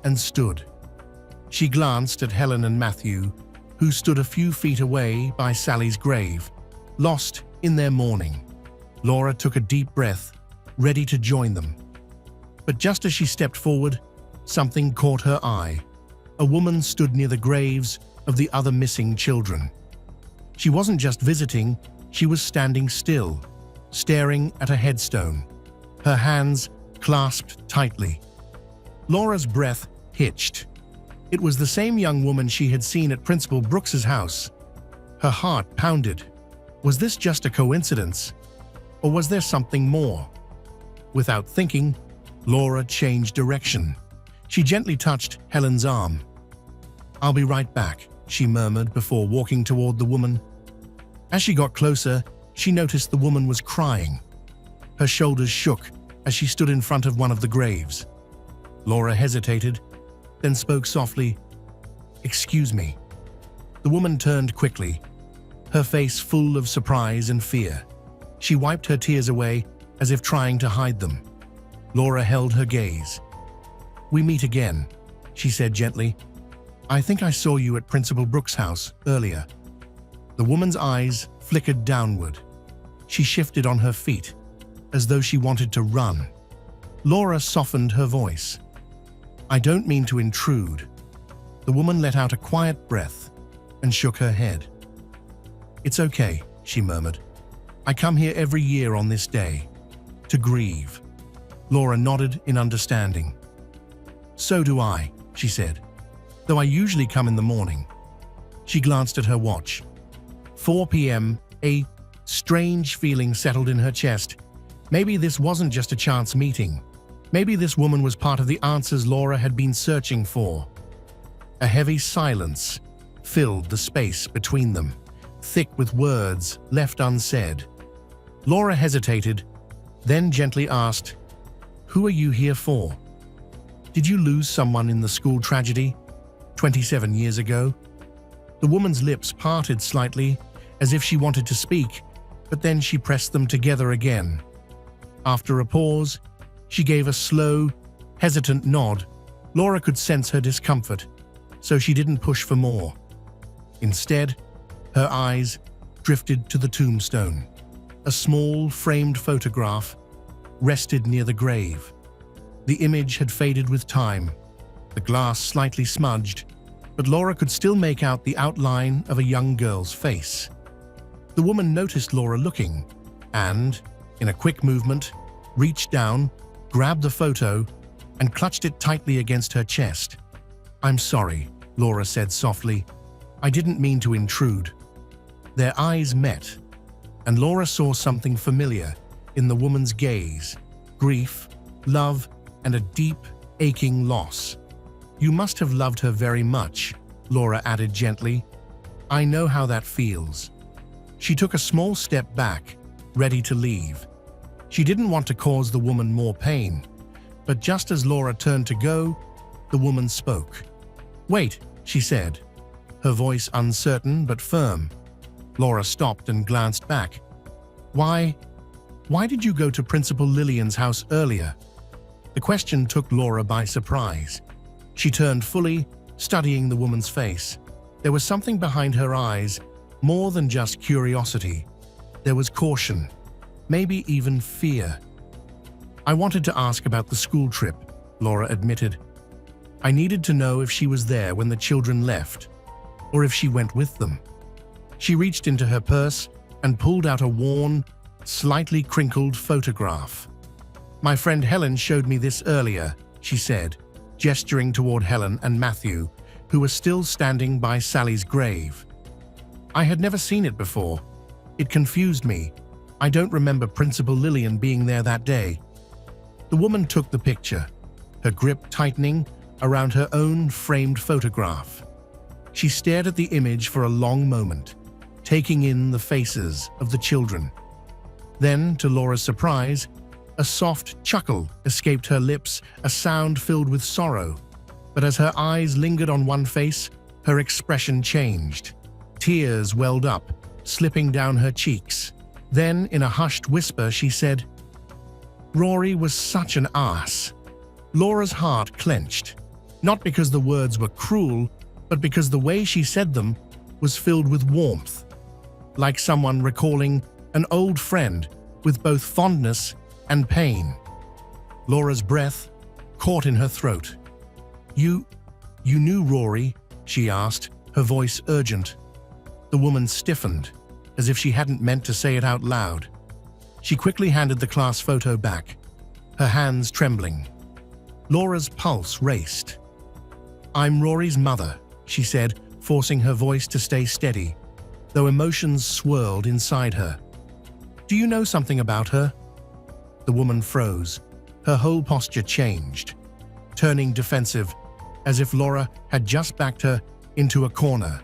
Speaker 14: and stood. She glanced at Helen and Matthew, who stood a few feet away by Sally's grave, lost in their mourning. Laura took a deep breath, ready to join them. But just as she stepped forward, something caught her eye. A woman stood near the graves of the other missing children. She wasn't just visiting, she was standing still, staring at a headstone, her hands clasped tightly. Laura's breath hitched. It was the same young woman she had seen at Principal Brooks's house. Her heart pounded. Was this just a coincidence? Or was there something more? Without thinking, Laura changed direction. She gently touched Helen's arm. "I'll be right back," she murmured before walking toward the woman. As she got closer, she noticed the woman was crying. Her shoulders shook as she stood in front of one of the graves. Laura hesitated, then spoke softly, "Excuse me." The woman turned quickly, her face full of surprise and fear. She wiped her tears away as if trying to hide them. Laura held her gaze. "We meet again," she said gently. "I think I saw you at Principal Brooks' house earlier." The woman's eyes flickered downward. She shifted on her feet, as though she wanted to run. Laura softened her voice. "I don't mean to intrude." The woman let out a quiet breath and shook her head. "It's okay," she murmured. "I come here every year on this day, to grieve." Laura nodded in understanding. "So do I," she said, "though I usually come in the morning." She glanced at her watch. 4 p.m., a strange feeling settled in her chest. Maybe this wasn't just a chance meeting. Maybe this woman was part of the answers Laura had been searching for. A heavy silence filled the space between them, thick with words left unsaid. Laura hesitated, then gently asked, "Who are you here for? Did you lose someone in the school tragedy 27 years ago?" The woman's lips parted slightly, as if she wanted to speak, but then she pressed them together again. After a pause, she gave a slow, hesitant nod. Laura could sense her discomfort, so she didn't push for more. Instead, her eyes drifted to the tombstone. A small, framed photograph rested near the grave. The image had faded with time, the glass slightly smudged, but Laura could still make out the outline of a young girl's face. The woman noticed Laura looking and, in a quick movement, reached down, grabbed the photo, and clutched it tightly against her chest. "I'm sorry," Laura said softly. "I didn't mean to intrude." Their eyes met, and Laura saw something familiar in the woman's gaze: grief, love, and a deep, aching loss. "You must have loved her very much," Laura added gently. "I know how that feels." She took a small step back, ready to leave. She didn't want to cause the woman more pain, but just as Laura turned to go, the woman spoke. "Wait," she said, her voice uncertain but firm. Laura stopped and glanced back. Why did you go to Principal Lillian's house earlier?" The question took Laura by surprise. She turned fully, studying the woman's face. There was something behind her eyes More than just curiosity, there was caution, maybe even fear. I wanted to ask about the school trip, Laura admitted. I needed to know if she was there when the children left, or if she went with them. She reached into her purse and pulled out a worn, slightly crinkled photograph. My friend Helen showed me this earlier, she said, gesturing toward Helen and Matthew, who were still standing by Sally's grave. I had never seen it before. It confused me. I don't remember Principal Lillian being there that day. The woman took the picture, her grip tightening around her own framed photograph. She stared at the image for a long moment, taking in the faces of the children. Then, to Laura's surprise, a soft chuckle escaped her lips, a sound filled with sorrow. But as her eyes lingered on one face, her expression changed. Tears welled up, slipping down her cheeks. Then, in a hushed whisper, she said, "Rory was such an ass." Laura's heart clenched, not because the words were cruel, but because the way she said them was filled with warmth, like someone recalling an old friend with both fondness and pain. Laura's breath caught in her throat. You knew Rory?" she asked, her voice urgent. The woman stiffened, as if she hadn't meant to say it out loud. She quickly handed the class photo back, her hands trembling. Laura's pulse raced. "I'm Rory's mother," she said, forcing her voice to stay steady, though emotions swirled inside her. "Do you know something about her?" The woman froze. Her whole posture changed, turning defensive, as if Laura had just backed her into a corner.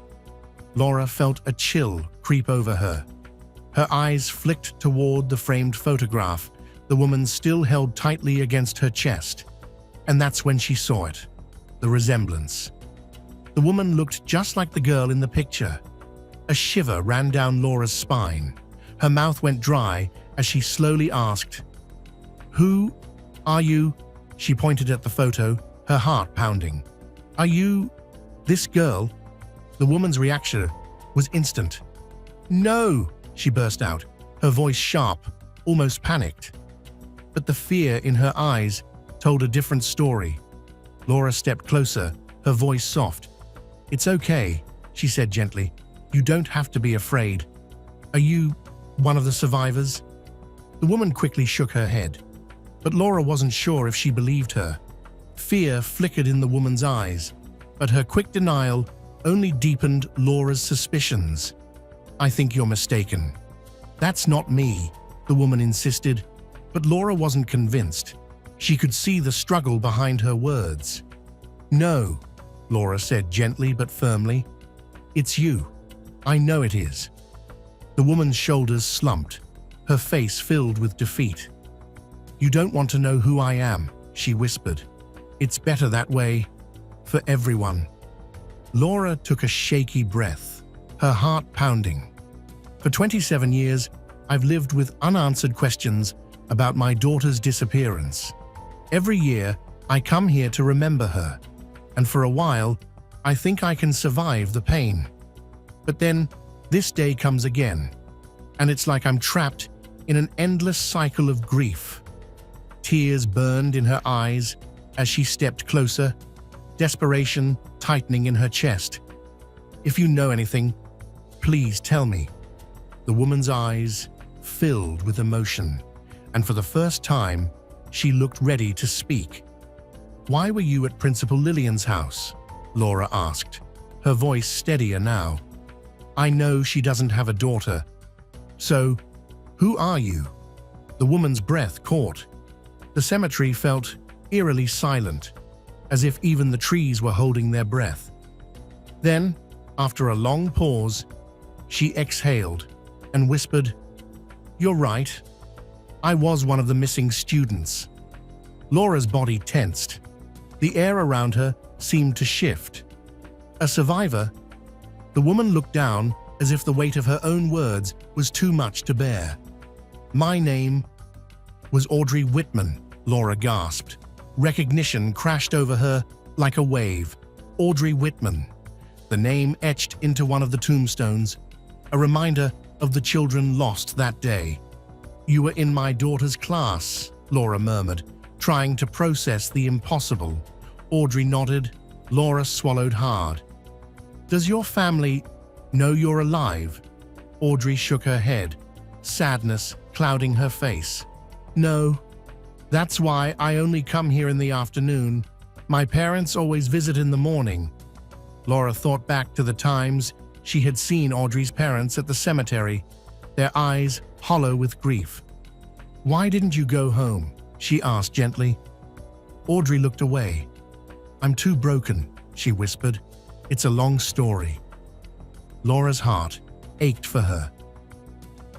Speaker 14: Laura felt a chill creep over her. Her eyes flicked toward the framed photograph the woman still held tightly against her chest. And that's when she saw it, the resemblance. The woman looked just like the girl in the picture. A shiver ran down Laura's spine. Her mouth went dry as she slowly asked, "Who are you?" She pointed at the photo, her heart pounding. "Are you this girl?" The woman's reaction was instant. "No!" she burst out, her voice sharp, almost panicked. But the fear in her eyes told a different story. Laura stepped closer, her voice soft. "It's okay," she said gently. "You don't have to be afraid. Are you one of the survivors?" The woman quickly shook her head, but Laura wasn't sure if she believed her. Fear flickered in the woman's eyes, but her quick denial only deepened Laura's suspicions. "I think you're mistaken." "That's not me," the woman insisted, but Laura wasn't convinced. She could see the struggle behind her words. "No," Laura said gently but firmly. "It's you. I know it is." The woman's shoulders slumped, her face filled with defeat. "You don't want to know who I am," she whispered. "It's better that way, for everyone." Laura took a shaky breath, her heart pounding. "For 27 years, I've lived with unanswered questions about my daughter's disappearance. Every year, I come here to remember her, and for a while, I think I can survive the pain. But then, this day comes again, and it's like I'm trapped in an endless cycle of grief." Tears burned in her eyes as she stepped closer, desperation tightening in her chest. "If you know anything, please tell me." The woman's eyes filled with emotion, and for the first time, she looked ready to speak. "Why were you at Principal Lillian's house?" Laura asked, her voice steadier now. "I know she doesn't have a daughter. So, who are you?" The woman's breath caught. The cemetery felt eerily silent, as if even the trees were holding their breath. Then, after a long pause, she exhaled and whispered, "You're right. I was one of the missing students." Laura's body tensed. The air around her seemed to shift. "A survivor?" The woman looked down as if the weight of her own words was too much to bear. "My name was Audrey Whitman," Laura gasped. Recognition crashed over her like a wave. Audrey Whitman. The name etched into one of the tombstones. a reminder of the children lost that day. You were in my daughter's class, Laura murmured, trying to process the impossible. Audrey nodded. Laura swallowed hard. Does your family know you're alive? Audrey shook her head, sadness clouding her face. No. That's why I only come here in the afternoon. My parents always visit in the morning. Laura thought back to the times she had seen Audrey's parents at the cemetery, their eyes hollow with grief. Why didn't you go home? She asked gently. Audrey looked away. I'm too broken, she whispered. It's a long story. Laura's heart ached for her.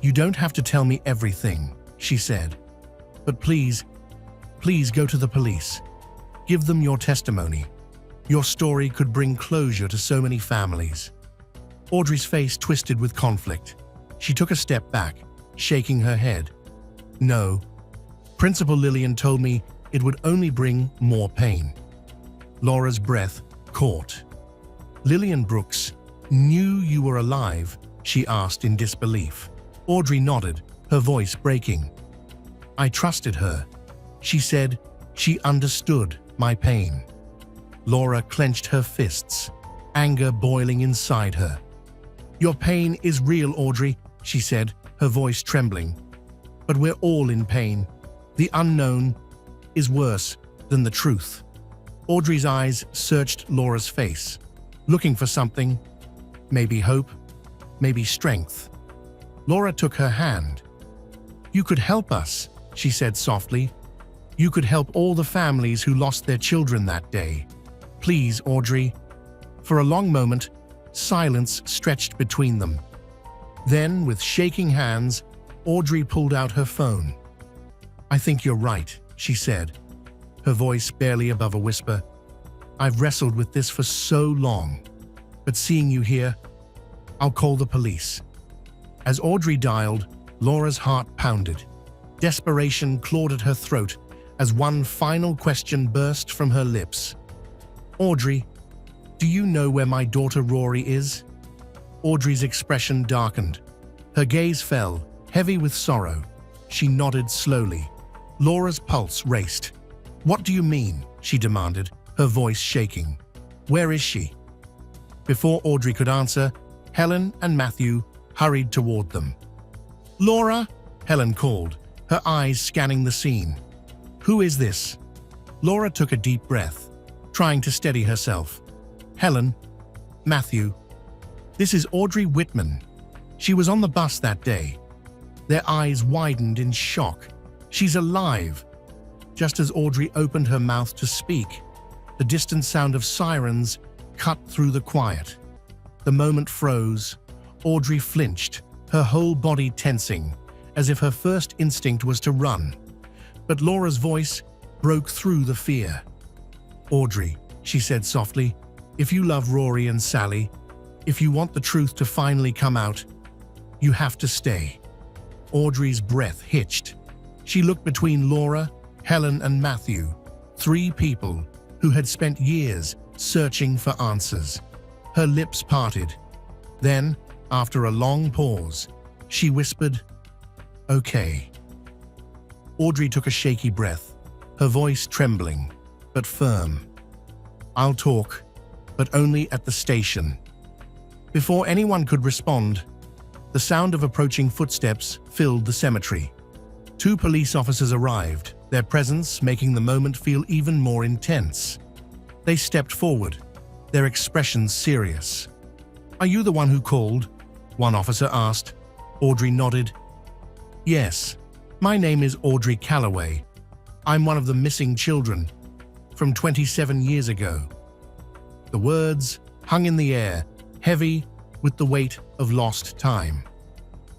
Speaker 14: You don't have to tell me everything, she said. But please go to the police. Give them your testimony. Your story could bring closure to so many families. Audrey's face twisted with conflict. She took a step back, shaking her head. No. Principal Lillian told me it would only bring more pain. Laura's breath caught. Lillian Brooks knew you were alive, she asked in disbelief. Audrey nodded, her voice breaking. I trusted her. She said she understood my pain. Laura clenched her fists, anger boiling inside her. Your pain is real, Audrey, she said, her voice trembling. But we're all in pain. The unknown is worse than the truth. Audrey's eyes searched Laura's face, looking for something, maybe hope, maybe strength. Laura took her hand. You could help us, she said softly. You could help all the families who lost their children that day. Please, Audrey. For a long moment, silence stretched between them. Then, with shaking hands, Audrey pulled out her phone. I think you're right, she said, her voice barely above a whisper. I've wrestled with this for so long, but seeing you here, I'll call the police. As Audrey dialed, Laura's heart pounded. Desperation clawed at her throat as one final question burst from her lips. Audrey, do you know where my daughter Rory is? Audrey's expression darkened. Her gaze fell, heavy with sorrow. She nodded slowly. Laura's pulse raced. What do you mean? She demanded, her voice shaking. Where is she? Before Audrey could answer, Helen and Matthew hurried toward them. Laura, Helen called, her eyes scanning the scene. Who is this? Laura took a deep breath, trying to steady herself. Helen, Matthew, this is Audrey Whitman. She was on the bus that day. Their eyes widened in shock. She's alive. Just as Audrey opened her mouth to speak, the distant sound of sirens cut through the quiet. The moment froze. Audrey flinched, her whole body tensing, as if her first instinct was to run. But Laura's voice broke through the fear. Audrey, she said softly, if you love Rory and Sally, if you want the truth to finally come out, you have to stay. Audrey's breath hitched. She looked between Laura, Helen, and Matthew, three people who had spent years searching for answers. Her lips parted. Then, after a long pause, she whispered, "Okay." Audrey took a shaky breath, her voice trembling, but firm. "I'll talk, but only at the station." Before anyone could respond, the sound of approaching footsteps filled the cemetery. Two police officers arrived, their presence making the moment feel even more intense. They stepped forward, their expressions serious. "Are you the one who called?" one officer asked. Audrey nodded. "Yes, my name is Audrey Calloway. I'm one of the missing children from 27 years ago." The words hung in the air, heavy with the weight of lost time.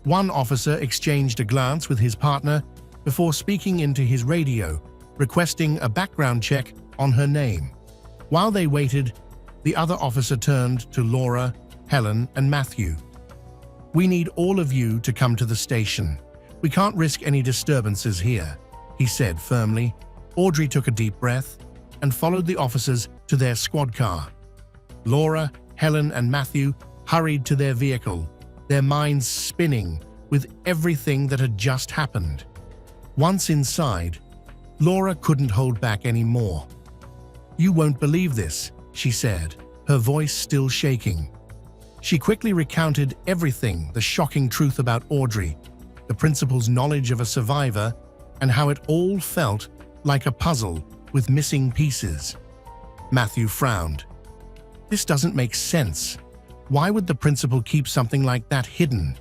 Speaker 14: One officer exchanged a glance with his partner before speaking into his radio, requesting a background check on her name. While they waited, the other officer turned to Laura, Helen, and Matthew. "We need all of you to come to the station. We can't risk any disturbances here," he said firmly. Audrey took a deep breath and followed the officers to their squad car. Laura, Helen, and Matthew hurried to their vehicle, their minds spinning with everything that had just happened. Once inside, Laura couldn't hold back anymore. "You won't believe this," she said, her voice still shaking. She quickly recounted everything, the shocking truth about Audrey, the principal's knowledge of a survivor, and how it all felt like a puzzle with missing pieces. Matthew frowned. "This doesn't make sense. Why would the principal keep something like that hidden?"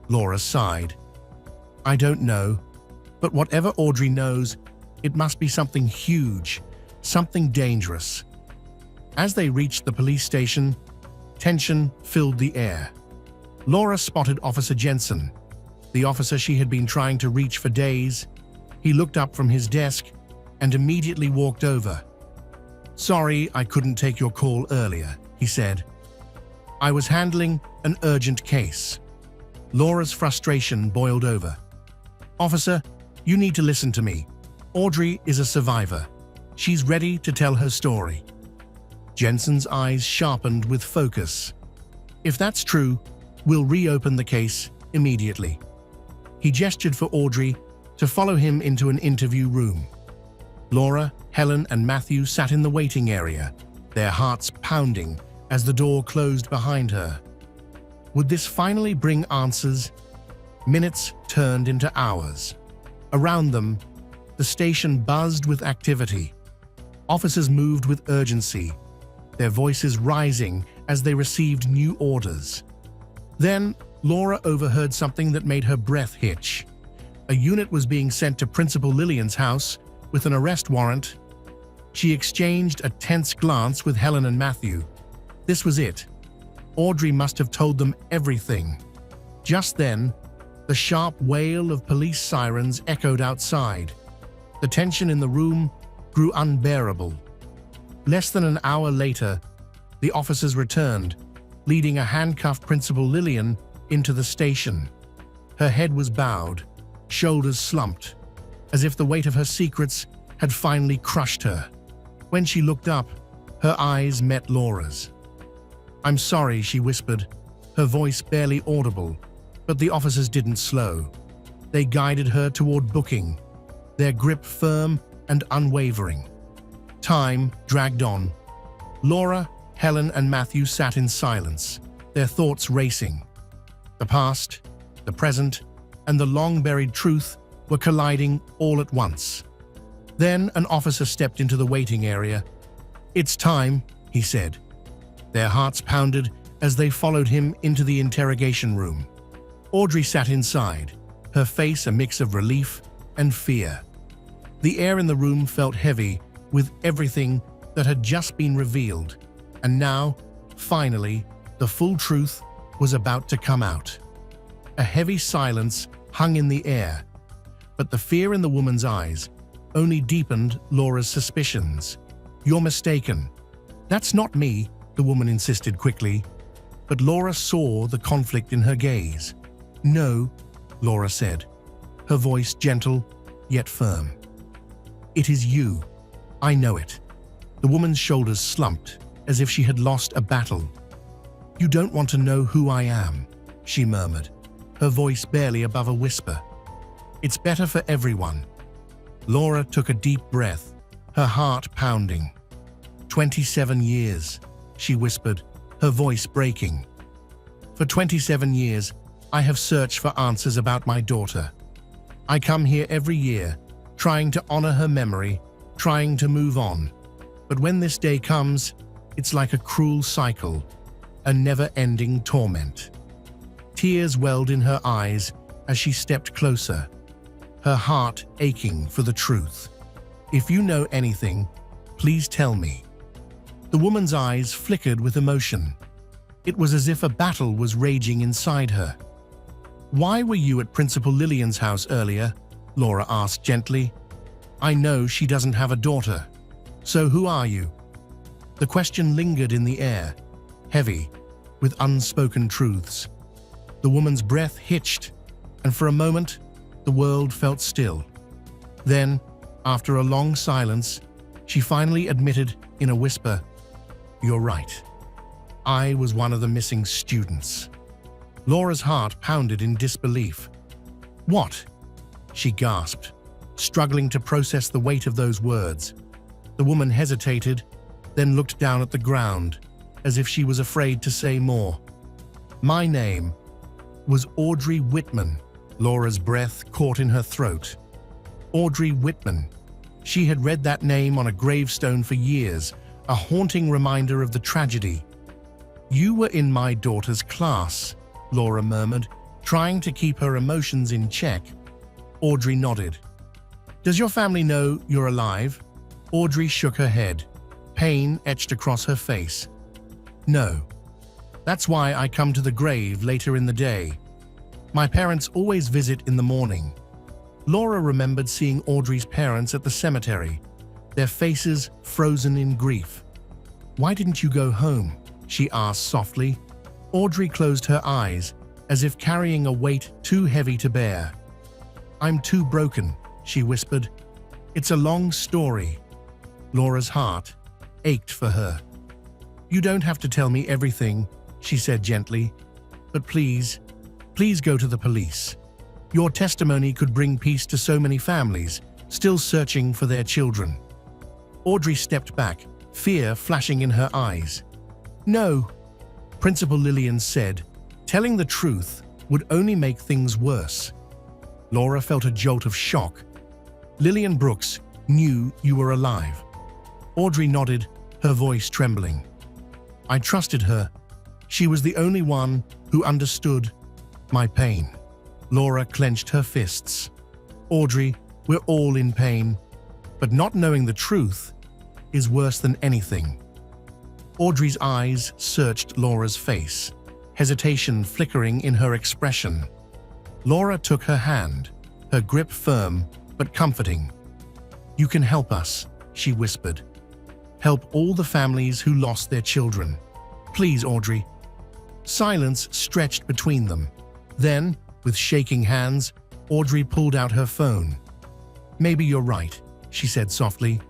Speaker 14: Laura sighed. "I don't know, but whatever Audrey knows, it must be something huge, something dangerous." As they reached the police station, tension filled the air. Laura spotted Officer Jensen, the officer she had been trying to reach for days. He looked up from his desk and immediately walked over. "Sorry, I couldn't take your call earlier," he said. "I was handling an urgent case." Laura's frustration boiled over. "Officer, you need to listen to me. Audrey is a survivor. She's ready to tell her story." Jensen's eyes sharpened with focus. "If that's true, we'll reopen the case immediately." He gestured for Audrey to follow him into an interview room. Laura, Helen, and Matthew sat in the waiting area, their hearts pounding as the door closed behind her. Would this finally bring answers? Minutes turned into hours. Around them, the station buzzed with activity. Officers moved with urgency, their voices rising as they received new orders. Then, Laura overheard something that made her breath hitch. A unit was being sent to Principal Lillian's house with an arrest warrant. She exchanged a tense glance with Helen and Matthew. This was it. Audrey must have told them everything. Just then, the sharp wail of police sirens echoed outside. The tension in the room grew unbearable. Less than an hour later, the officers returned, leading a handcuffed Principal Lillian into the station. Her head was bowed, shoulders slumped, as if the weight of her secrets had finally crushed her. When she looked up, her eyes met Laura's. "I'm sorry," she whispered, her voice barely audible, but the officers didn't slow. They guided her toward booking, their grip firm and unwavering. Time dragged on. Laura, Helen, and Matthew sat in silence, their thoughts racing. The past, the present, and the long-buried truth were colliding all at once. Then an officer stepped into the waiting area. "It's time," he said. Their hearts pounded as they followed him into the interrogation room. Audrey sat inside, her face a mix of relief and fear. The air in the room felt heavy with everything that had just been revealed, and now, finally, the full truth was about to come out. A heavy silence hung in the air, but the fear in the woman's eyes only deepened Laura's suspicions. "You're mistaken. That's not me," the woman insisted quickly, but Laura saw the conflict in her gaze. "No," Laura said, her voice gentle yet firm. "It is you. I know it." The woman's shoulders slumped as if she had lost a battle. "You don't want to know who I am," she murmured, her voice barely above a whisper. "It's better for everyone." Laura took a deep breath, her heart pounding. 27 years, she whispered, her voice breaking. "For 27 years, I have searched for answers about my daughter. I come here every year, trying to honor her memory, trying to move on. But when this day comes, it's like a cruel cycle, a never-ending torment." Tears welled in her eyes as she stepped closer, her heart aching for the truth. "If you know anything, please tell me." The woman's eyes flickered with emotion. It was as if a battle was raging inside her. "Why were you at Principal Lillian's house earlier?" Laura asked gently. "I know she doesn't have a daughter. So who are you?" The question lingered in the air, heavy, with unspoken truths. The woman's breath hitched, and for a moment, the world felt still. Then, after a long silence, she finally admitted in a whisper, "You're right. I was one of the missing students." Laura's heart pounded in disbelief. What? She gasped, struggling to process the weight of those words. The woman hesitated, then looked down at the ground, as if she was afraid to say more. My name was Audrey Whitman. Laura's breath caught in her throat. Audrey Whitman. She had read that name on a gravestone for years, a haunting reminder of the tragedy. You were in my daughter's class, Laura murmured, trying to keep her emotions in check. Audrey nodded. Does your family know you're alive? Audrey shook her head. Pain etched across her face. No. That's why I come to the grave later in the day. My parents always visit in the morning. Laura remembered seeing Audrey's parents at the cemetery, their faces frozen in grief. Why didn't you go home? She asked softly. Audrey closed her eyes, as if carrying a weight too heavy to bear. I'm too broken, she whispered. It's a long story. Laura's heart ached for her. You don't have to tell me everything, she said gently. But please go to the police. Your testimony could bring peace to so many families, still searching for their children. Audrey stepped back, fear flashing in her eyes. No, Principal Lillian said, telling the truth would only make things worse. Laura felt a jolt of shock. Lillian Brooks knew you were alive. Audrey nodded, her voice trembling. I trusted her. She was the only one who understood my pain. Laura clenched her fists. Audrey, we're all in pain, but not knowing the truth is worse than anything. Audrey's eyes searched Laura's face, hesitation flickering in her expression. Laura took her hand, her grip firm but comforting. You can help us, she whispered. Help all the families who lost their children. Please, Audrey. Silence stretched between them. Then, with shaking hands, Audrey pulled out her phone. Maybe you're right, she said softly.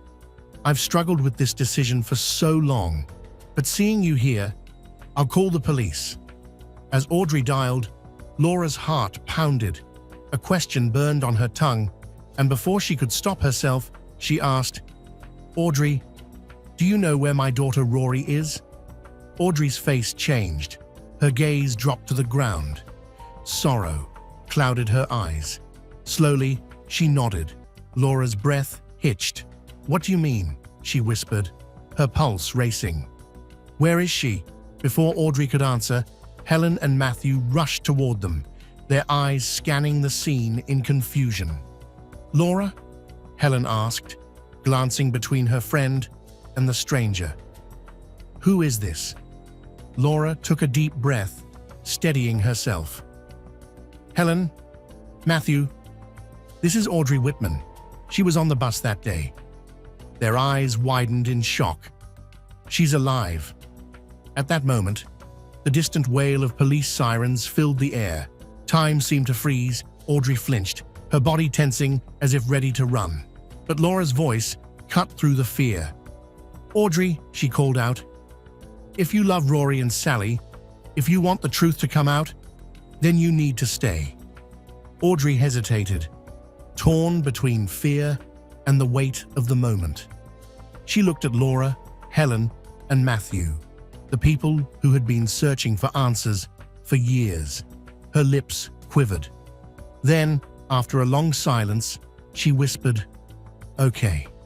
Speaker 14: I've struggled with this decision for so long, but seeing you here, I'll call the police. As Audrey dialed, Laura's heart pounded. A question burned on her tongue, and before she could stop herself, she asked, Audrey, do you know where my daughter Rory is? Audrey's face changed. Her gaze dropped to the ground. Sorrow clouded her eyes. Slowly, she nodded. Laura's breath hitched. What do you mean? She whispered, her pulse racing. Where is she? Before Audrey could answer, Helen and Matthew rushed toward them, their eyes scanning the scene in confusion. Laura? Helen asked, glancing between her friend and the stranger. Who is this? Laura took a deep breath, steadying herself. Helen, Matthew, this is Audrey Whitman. She was on the bus that day. Their eyes widened in shock. She's alive. At that moment, the distant wail of police sirens filled the air. Time seemed to freeze. Audrey flinched, her body tensing as if ready to run. But Laura's voice cut through the fear. Audrey, she called out, if you love Rory and Sally, if you want the truth to come out, then you need to stay. Audrey hesitated, torn between fear and the weight of the moment. She looked at Laura, Helen, and Matthew, the people who had been searching for answers for years. Her lips quivered. Then, after a long silence, she whispered, "Okay."